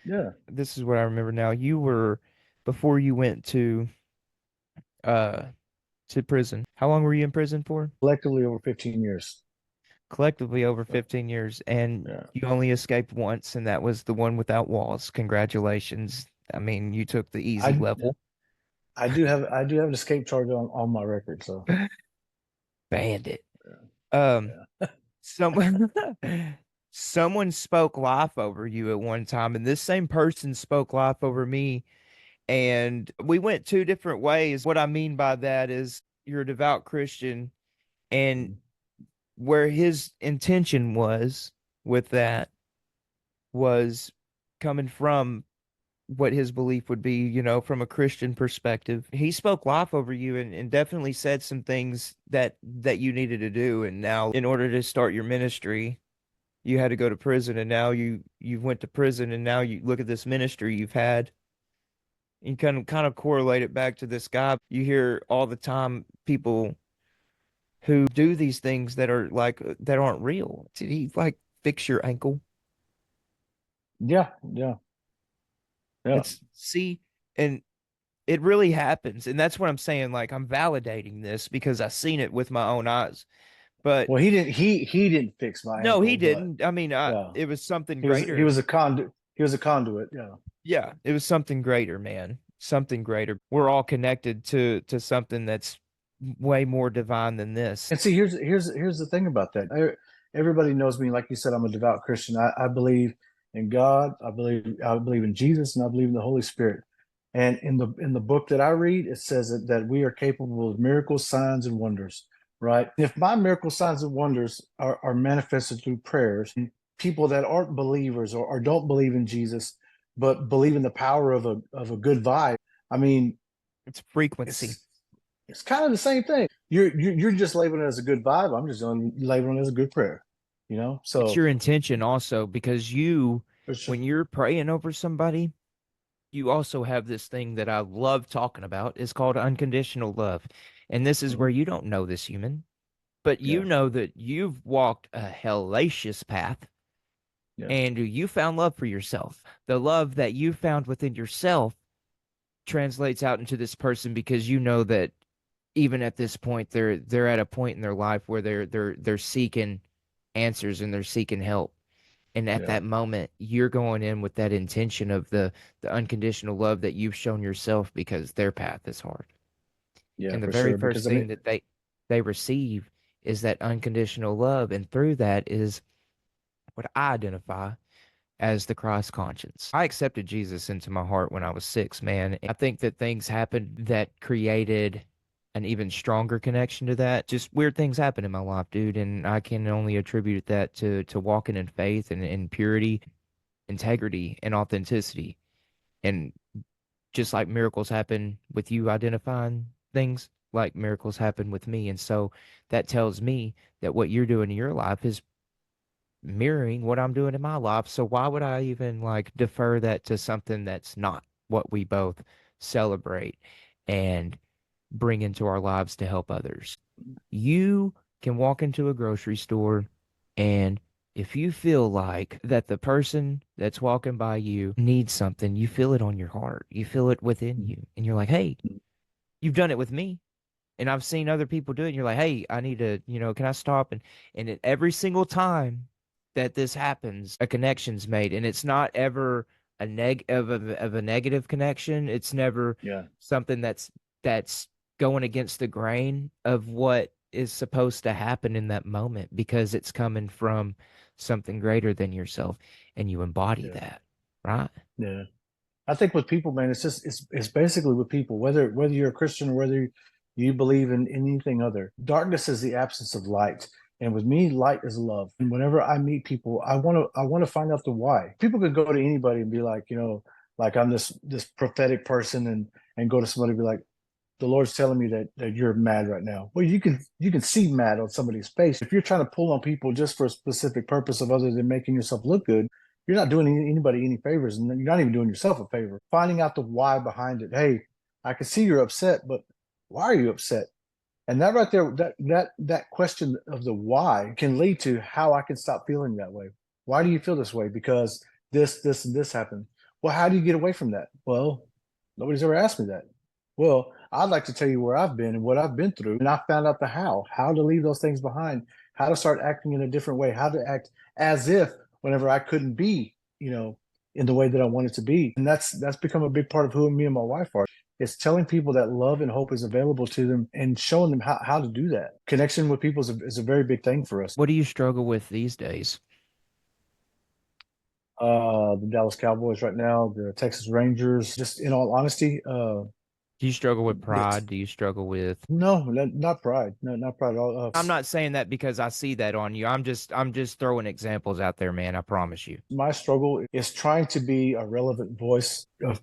yeah. This is what I remember now. You were before you went uh to prison. How long were you in prison for? Collectively over 15 years. Collectively over 15 years, and Yeah. you only escaped once, and that was the one without walls. Congratulations. I mean, you took the easy I level. I do have an escape charge on my record. So Bandit. yeah. Um, Yeah. someone someone spoke life over you at one time, and this same person spoke life over me, and we went two different ways. What I mean by that is you're a devout Christian, and Mhm. where his intention was with that was coming from what his belief would be, from a Christian perspective. He spoke life over you and definitely said some things that you needed to do. And now in order to start your ministry, you had to go to prison, and now you went to prison, and now you look at this ministry you've had. You kind of correlate it back to this guy. You hear all the time people who do these things that are like that aren't real. Did he like fix your ankle? Yeah. Yeah. Yeah. It's see, and it really happens. And that's what I'm saying. Like I'm validating this because I seen it with my own eyes. But Well, he didn't fix my no, he ankle, but didn't. I mean, yeah, it was something he greater. was a conduit. He was a conduit. Yeah. Yeah, it was something greater, man. Something greater. We're all connected to something that's way more divine than this. And see, here's the thing about that. Everybody knows me, like you said, I'm a devout Christian. I believe in God. I believe in Jesus, and I believe in the Holy Spirit. And in the book that I read, it says that we are capable of miracles, signs, and wonders. Right? If my miracle signs and wonders are manifested through prayers, people that aren't believers or don't believe in Jesus, but believe in the power of a good vibe. I mean, It's frequency. it's it's kind of the same thing. You're just labeling it as a good vibe. I'm just labeling it as a good prayer. It's So your intention also because it's when you're praying over somebody, you also have this thing that I love talking about. It's called unconditional love. And this is where mhm, you don't know this human, but you yeah, know that you've walked a hellacious path yeah, and you found love for yourself. The love that you found within yourself translates out into this person because you know that even at this point they're at a point in their life where they're seeking answers and they're seeking help. And at yeah, that moment, you're going in with that intention of the unconditional love that you've shown yourself because their path is hard. yeah, And the for very sure. first Because I thing mean, that they receive is that unconditional love. And through that is what I identify as the Christ conscience. I accepted Jesus into my heart when I was 6, man. I think that things happened that created an even stronger connection to that. Just weird things happen in my life, dude, and I can only attribute that to walking in faith and in purity, integrity, and authenticity. And just like miracles happen with you identifying things, like miracles happen with me. And so that tells me that what you're doing in your life is mirroring what I'm doing in my life. So why would I even like defer that to something that's not what we both celebrate and bring into our lives to help others? You can walk into a grocery store And if you feel like that the person that's walking by you needs something, you feel it on your heart, you feel it within you, and you're like, hey, you've done it with me. And I've seen other people do it. And you're like, hey, I need to, can I stop? And every single time that this happens, a connection's made, and it's not ever a negative connection. It's never Yeah. something that's going against the grain of what is supposed to happen in that moment, because it's coming from something greater than yourself, and you embody Yeah. that, right? Yeah. I think with people, man, it's basically with people, whether you're a Christian or whether you believe in anything other. Darkness is the absence of light. And with me, light is love. And whenever I meet people, I want to find out the why. People could go to anybody and be like, like I'm this prophetic person and go to somebody and be like, the Lord's telling me that you're mad right now. Well, you can see mad on somebody's face. If you're trying to pull on people just for a specific purpose of other than making yourself look good, you're not doing anybody any favors, and you're not even doing yourself a favor. Finding out the why behind it. Hey, I can see you're upset, but why are you upset? And that right there, that question of the why can lead to how I can stop feeling that way. Why do you feel this way? Because this, and this happened. Well, how do you get away from that? Well, nobody's ever asked me that. Well, I'd like to tell you where I've been and what I've been through. And I found out the how to leave those things behind, how to start acting in a different way, how to act as if whenever I couldn't be, in the way that I wanted to be. And that's become a big part of who me and my wife are. It's telling people that love and hope is available to them and showing them how to do that. Connection with people is a very big thing for us. What do you struggle with these days? The Dallas Cowboys right now, the Texas Rangers, just in all honesty, Do you struggle with it's pride? Do you struggle with no, not pride. No, not pride at all. I'm not saying that because I see that on you. I'm just throwing examples out there, man. I promise you. My struggle is trying to be a relevant voice of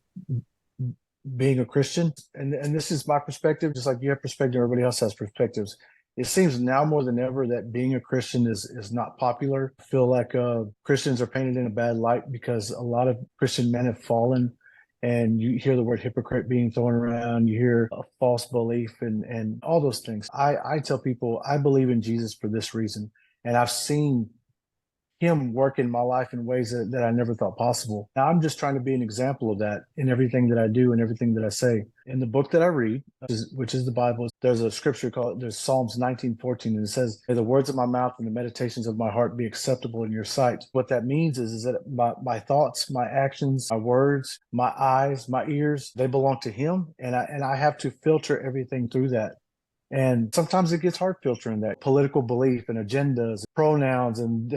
being a Christian. And this is my perspective, just like you have perspective, everybody else has perspectives. It seems now more than ever that being a Christian is not popular. I feel like Christians are painted in a bad light because a lot of Christian men have fallen, and you hear the word hypocrite being thrown around. You hear a false belief and all those things. I tell people I believe in Jesus for this reason, and I've seen him work in my life in ways that I never thought possible. Now I'm just trying to be an example of that in everything that I do and everything that I say. In the book that I read, which is the Bible, there's a scripture there's Psalms 19:14, and it says, "May the words of my mouth and the meditations of my heart be acceptable in your sight." What that means is that my thoughts, my actions, my words, my eyes, my ears, they belong to him, and I have to filter everything through that. And sometimes it gets hard filtering that political belief and agendas, pronouns and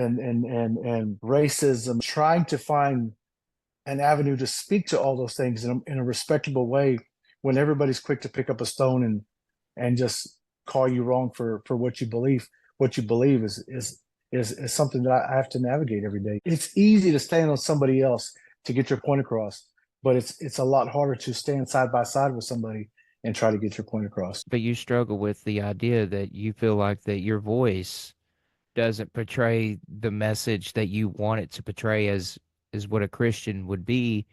racism, trying to find an avenue to speak to all those things in a respectable way when everybody's quick to pick up a stone and just call you wrong for what you believe. What you believe is something that I have to navigate every day. It's easy to stand on somebody else to get your point across, but it's a lot harder to stand side by side with somebody and try to get your point across. But you struggle with the idea that you feel like that your voice doesn't portray the message that you want it to portray as what a Christian would be,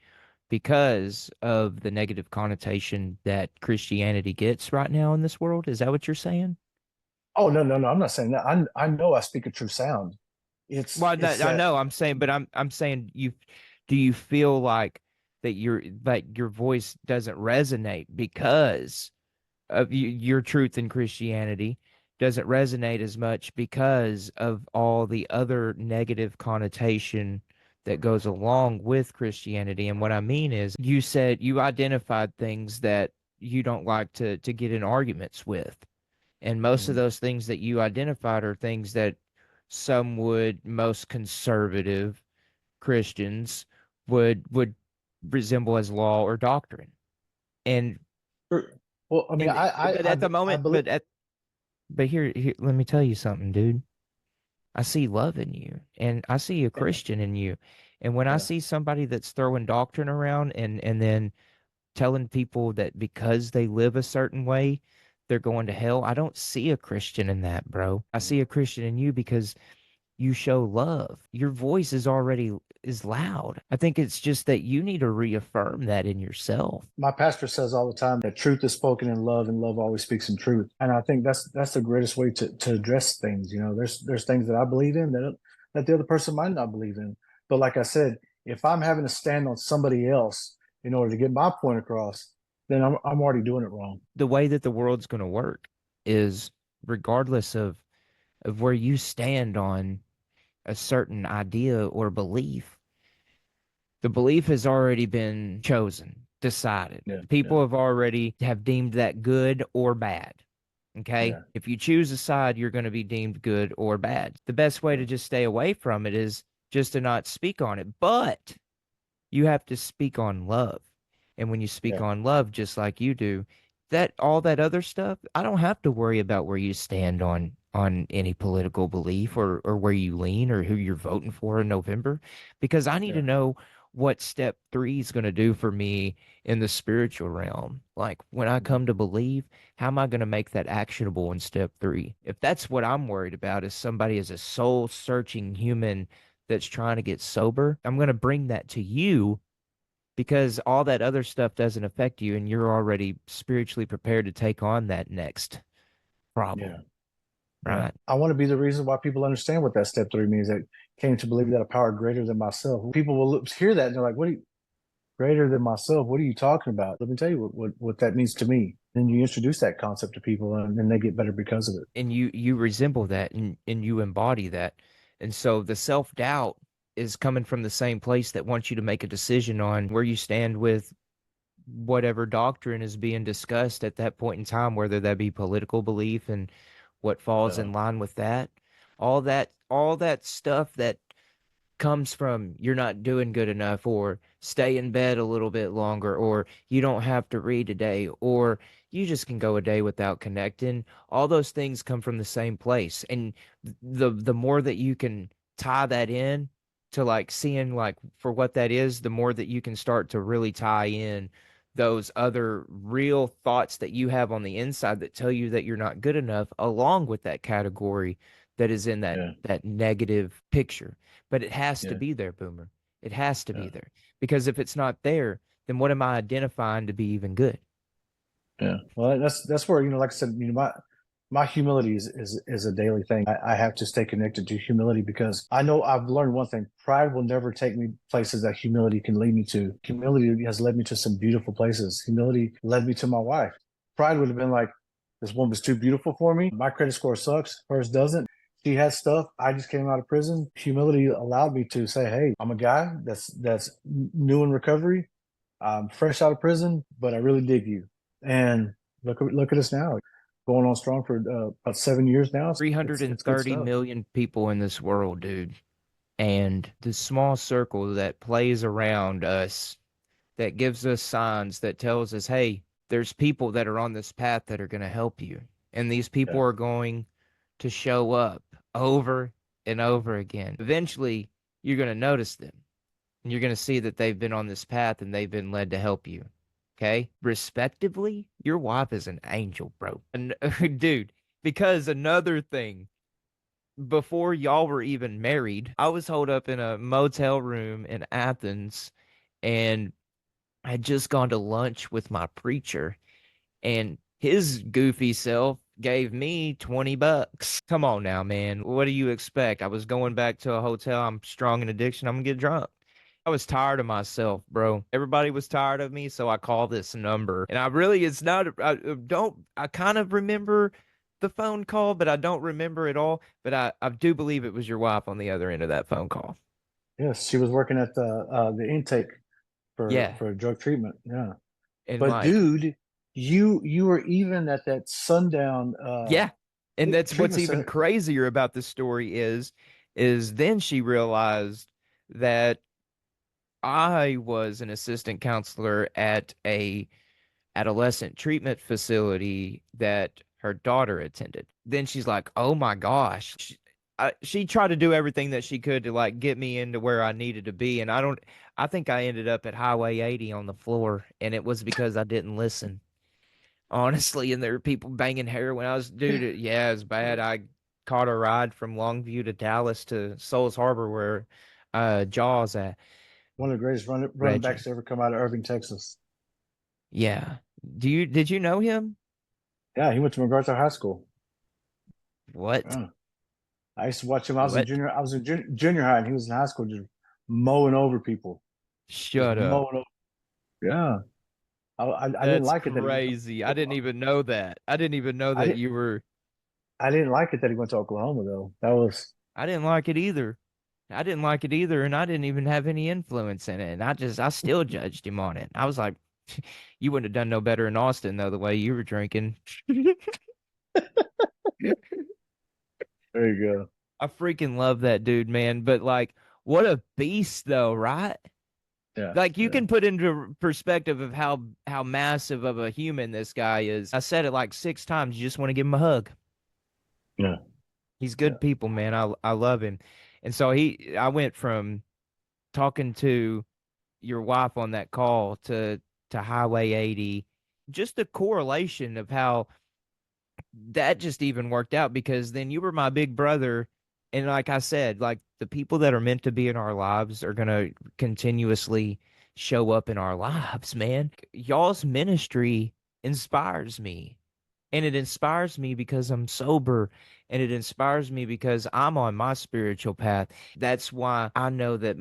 because of the negative connotation that Christianity gets right now in this world. Is that what you're saying? Oh, no, no, no. I'm not saying that. I know I speak a true sound. Well, It's I that. know I'm saying, but I'm saying you do you feel like that your voice doesn't resonate because of your truth in Christianity doesn't resonate as much because of all the other negative connotation that goes along with Christianity. And what I mean is, you said you identified things that you don't like to get in arguments with. And most of Mhm. those things that you identified are things that some would, most conservative Christians would resemble as law or doctrine. And Sure. Well, I mean, and but at the I moment, believe. but here, let me tell you something, dude. I see love in you, and I see a Yeah, Christian in you. And when I yeah. see somebody that's throwing doctrine around and then telling people that because they live a certain way, they're going to hell, I don't see a Christian in that, bro. I see a Christian in you because you show love. Your voice is already is loud. I think it's just that you need to reaffirm that in yourself. My pastor says all the time that truth is spoken in love and love always speaks in truth. And I think that's the greatest way to address things. You know, there's things that I believe in that the other person might not believe in. But like I said, if I'm having to stand on somebody else in order to get my point across, then I'm already doing it wrong. The way that the world's going to work is regardless of where you stand on a certain idea or belief, the belief has already been chosen, decided. Yeah, People yeah, have already have deemed that good or bad. Okay. yeah, If you choose a side, you're going to be deemed good or bad. The best way to yeah, just stay away from it is just to not speak on it. But you have to speak on love. And when you speak yeah, on love, just like you do, that all that other stuff, I don't have to worry about where you stand on any political belief or where you lean or who you're voting for in November, because I need to yeah, know what step three is going to do for me in the spiritual realm. Like when I mhm, come to believe, how am I going to make that actionable in step three? If that's what I'm worried about, is somebody as a soul searching human that's trying to get sober, I'm going to bring that to you because all that other stuff doesn't affect you and you're already spiritually prepared to take on that next yeah, problem, yeah. right? I want to be the reason why people understand what that step three means. That came to believe that a power greater than myself. People will hear that and they're like, "What? Greater than myself? What are you talking about?" Let me tell you what that means to me. Then you introduce that concept to people, and then they get better because of it. And you resemble that and you embody that. And so the self-doubt is coming from the same place that wants you to make a decision on where you stand with whatever doctrine is being discussed at that point in time, whether that be political belief and what falls Yeah, in line with that. All that stuff that comes from you're not doing good enough, or stay in bed a little bit longer, or you don't have to read today, or you just can go a day without connecting. All those things come from the same place. And the more that you can tie that in to like seeing like for what that is, the more that you can start to really tie in those other real thoughts that you have on the inside that tell you that you're not good enough, along with that category that is in that yeah, that negative picture. But it has to yeah, be there, Boomer. It has to be yeah, there. Because if it's not there, then what am I identifying to be even good? yeah. Well, that's where like I said, my humility is a daily thing. I have to stay connected to humility because I know I've learned one thing: pride will never take me places that humility can lead me to. Humility has led me to some beautiful places. Humility led me to my wife. Pride would have been like, this woman's too beautiful for me. My credit score sucks. Hers doesn't. She has stuff. I just came out of prison. Humility allowed me to say, "Hey, I'm a guy that's new in recovery. I'm fresh out of prison, but I really dig you." And look at us now, going on strong for about 7 years now. It's good 330 stuff. million people in this world, dude. And the small circle that plays around us, that gives us signs, that tells us, hey, there's people that are on this path that are going to help you. And these people Yeah, are going to show up over and over again. Eventually, you're going to notice them and you're going to see that they've been on this path and they've been led to help you. Okay. Respectively, your wife is an angel, bro. And dude, because another thing, before y'all were even married, I was holed up in a motel room in Athens and I had just gone to lunch with my preacher, and his goofy self gave me $20. Come on now, man. What do you expect? I was going back to a hotel. I'm strong in addiction. I'm gonna get drunk. I was tired of myself, bro. Everybody was tired of me, so I called this number. And I really, it's not, I kind of remember the phone call, but I don't remember it all. But I do believe it was your wife on the other end of that phone call. yes, she was working at the intake Yeah. for drug treatment. Yeah, And but like, dude, you were even at that sundown yeah. And that's what's treatment even center. crazier about the story is then she realized that I was an assistant counselor at a adolescent treatment facility that her daughter attended. Then she's like, "Oh my gosh." She tried to do everything that she could to like get me into where I needed to be, and I think I ended up at Highway 80 on the floor, and it was because I didn't listen. Honestly, and there were people banging heroin. I was, dude, yeah, it's bad. I caught a ride from Longview to Dallas to Souls Harbor where Jaws at One of the greatest running backs Reggie. to ever come out of Irving, Texas. Yeah. Did you know him? Yeah, he went to MacArthur High School. What? Yeah. I used to watch him. What? I was in junior high, and he was in high school, just mowing over people, just Shut up. mowing over. Yeah, I didn't That's like it that he went to crazy. I didn't Oklahoma. even know that. I didn't even know I that didn't you were I didn't like it that he went to Oklahoma though. That was I didn't like it either. I didn't like it either, and I didn't even have any influence in it. And I still judged him on it. I was like, you wouldn't have done no better in Austin though, the way you were drinking. there you go. I freaking love that dude, man. But like, what a beast though, right? Yeah, Like you yeah, can put into perspective of how massive of a human this guy is. I said it like 6 times. You just want to give him a hug. yeah, He's yeah, good people, man. I love him. And so I went from talking to your wife on that call to Highway 80. Just the correlation of how that just even worked out because then you were my big brother. And like I said, like the people that are meant to be in our lives are going to continuously show up in our lives, man. Y'all's ministry inspires me. And it inspires me because I'm sober. And it inspires me because I'm on my spiritual path. That's why I know that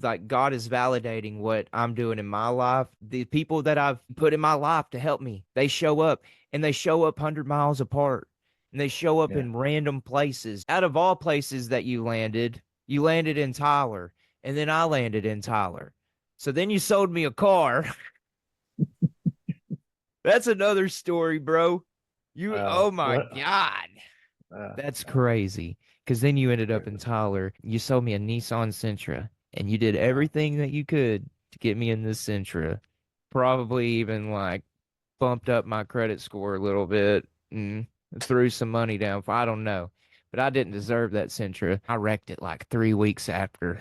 like God is validating what I'm doing in my life. The people that I've put in my life to help me, they show up and they show up 100 miles apart and they show up yeah. in random places. Out of all places that you landed in Tyler and then I landed in Tyler. So then you sold me a car. That's another story, bro. Oh my What? God. Uh, That's crazy. Because then you ended there up you in go. Tyler. You sold me a Nissan Sentra and you did Yeah, everything that you could to get me in this Sentra. Probably even like bumped up my credit score a little bit and threw some money down for, I don't know. But I didn't deserve that Sentra. I wrecked it like 3 weeks after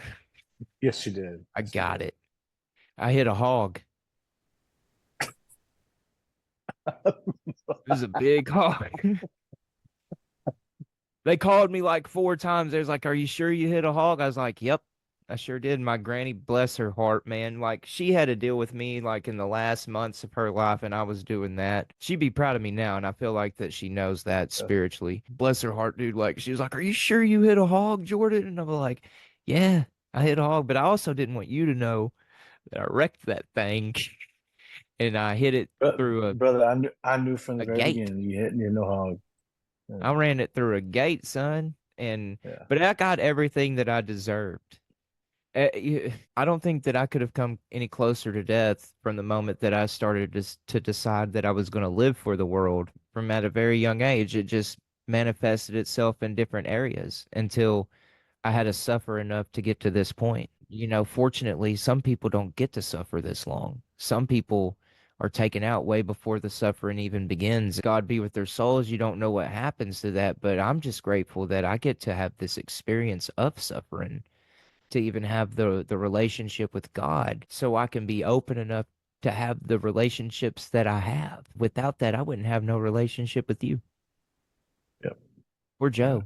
yes, you did. I Yes, you got did. it. I hit a hog. It was a big hog. They called me like 4 times. They was like, "Are you sure you hit a hog?" I was like, "Yep, I sure did." My granny, bless her heart, man, like she had to deal with me like in the last months of her life, and I was doing that. She'd be proud of me now, and I feel like that she knows that Yeah. spiritually. Bless her heart, dude. Like she was like, "Are you sure you hit a hog, Jordan?" And I was like, "Yeah, I hit a hog," but I also didn't want you to know that I wrecked that thing, and I hit it But through brother, I knew from the a very gate. beginning you no hog. I Yeah, ran it through a gate, son, and yeah, but I got everything that I deserved. I don't think that I could have come any closer to death from the moment that I started to decide that I was going to live for the world. From at a very young age, it just manifested itself in different areas until I had to suffer enough to get to this point. Fortunately, some people don't get to suffer this long. Some people are taken out way before the suffering even begins. God be with their souls. You don't know what happens to that, but I'm just grateful that I get to have this experience of suffering, to even have the relationship with God, so I can be open enough to have the relationships that I have. Without that, I wouldn't have no relationship with you yep, or yeah, Joe.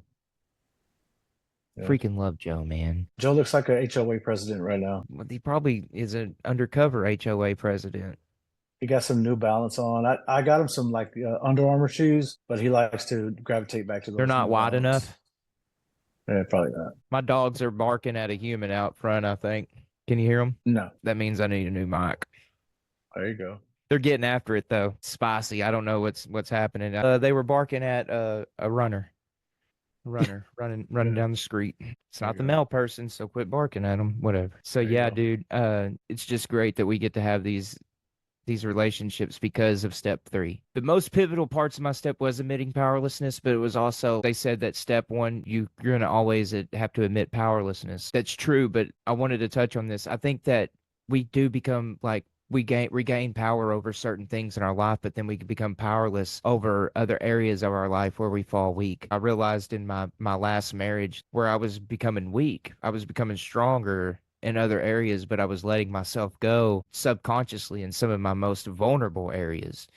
yeah. Freaking love Joe, man. Joe looks like a HOA president right now. Well, he probably is an undercover HOA president. He got some New Balance on. I got him some like Under Armour shoes, but he likes to gravitate back to They're those not New wide Balance. enough. Yeah, probably not. My dogs are barking at a human out front, I think. Can you hear them? No, That means I need a new mic. there you go. They're getting after it though. Spicy. I don't know what's happening. They were barking at a runner running Yeah, down the street. It's there not you the go. male person, so quit barking at them. Whatever. So There you yeah, go. dude. It's just great that we get to have these relationships because of step 3. The most pivotal parts of my step was admitting powerlessness, but it was also, they said that step 1, you're going to always have to admit powerlessness. That's true, but I wanted to touch on this. I think that we do become like, we regain power over certain things in our life, but then we can become powerless over other areas of our life where we fall weak. I realized in my last marriage where I was becoming weak, I was becoming stronger in other areas, but I was letting myself go subconsciously in some of my most vulnerable areas,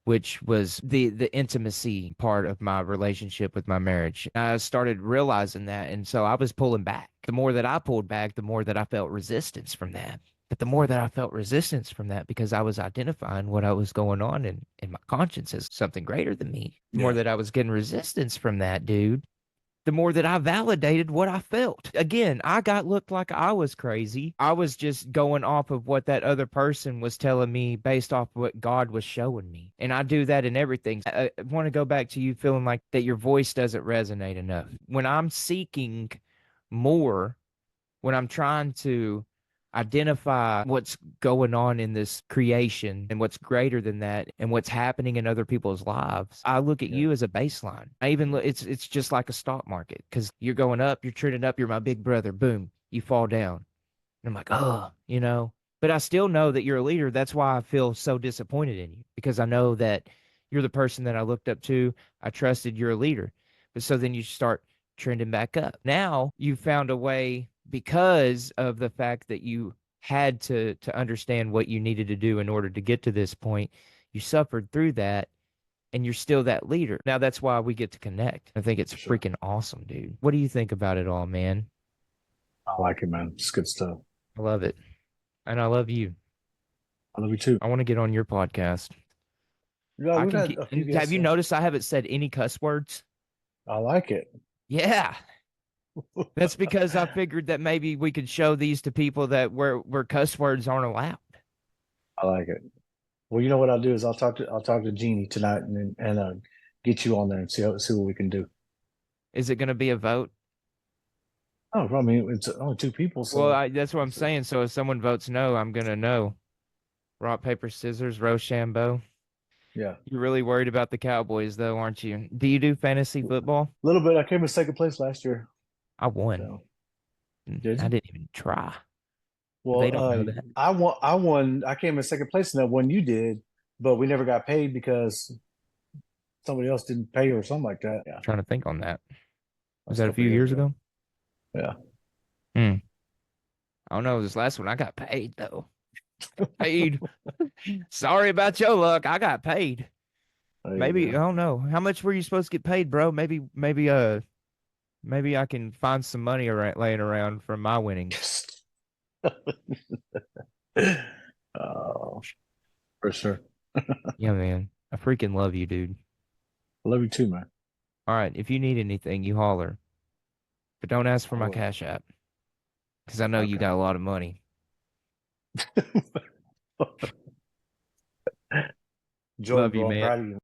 which was the intimacy part of my relationship with my marriage. I started realizing that, and so I was pulling back. The more that I pulled back, the more that I felt resistance from that. But the more that I felt resistance from that, because I was identifying what I was going on in my conscience as something greater than me, the more Yeah. that I was getting resistance from that, dude, the more that I validated what I felt. Again, I got looked like I was crazy. I was just going off of what that other person was telling me based off what God was showing me. And I do that in everything. I want to go back to you feeling like that your voice doesn't resonate enough. When I'm seeking more, when I'm trying to identify what's going on in this creation and what's greater than that and what's happening in other people's lives, I look at Yeah. you as a baseline. I even look, it's just like a stock market, because you're going up, you're trending up, you're my big brother, boom, you fall down. And I'm like, oh, but I still know that you're a leader. That's why I feel so disappointed in you, because I know that you're the person that I looked up to. I trusted you're a leader. But so then you start trending back up. Now you found a way, because of the fact that you had to understand what you needed to do in order to get to this point. You suffered through that, and you're still that leader. Now that's why we get to connect. I think it's For sure. freaking awesome, dude. What do you think about it all, man? I like it, man. It's good stuff. I love it. And I love you. I love you too. I want to get on your podcast. Yeah, I we've can had get, a few and have guests. you noticed I haven't said any cuss words? I like it. Yeah. That's because I figured that maybe we could show these to people that where cuss words aren't allowed. I like it. Well, you know what I'll do is I'll talk to Jeannie tonight and get you on there and see what we can do. Is it going to be a vote? Oh, I mean it's only two people, Well, so that's what I'm saying. So if someone votes no, I'm going to know. Rock, paper, scissors, Rochambeau. yeah, a You're really worried about the Cowboys, though, aren't you? Do you do fantasy football? little bit. I came in second place last year, I won. so did I you? didn't even try. They Well, don't know that. I won. I came in second place in that one you did, but we never got paid because somebody else didn't pay or something like that. Yeah, Trying to think on that. Was that's a that a couple few of years years ago. ago? Yeah, Hmm. I don't know. This last one, I got paid though. Paid. Sorry about your luck. I got paid. there you Maybe I go. don't know. How much were you supposed to get paid, bro? Maybe I can find some money laying around from my winnings. Oh, for sure. Yeah, man. I freaking love you, dude. I love you too, man. All right. If you need anything, you holler. But don't ask for I my will. Cash App, because I know you Okay. got a lot of money. Jordan, Love you, bro, I'm man. proud of you.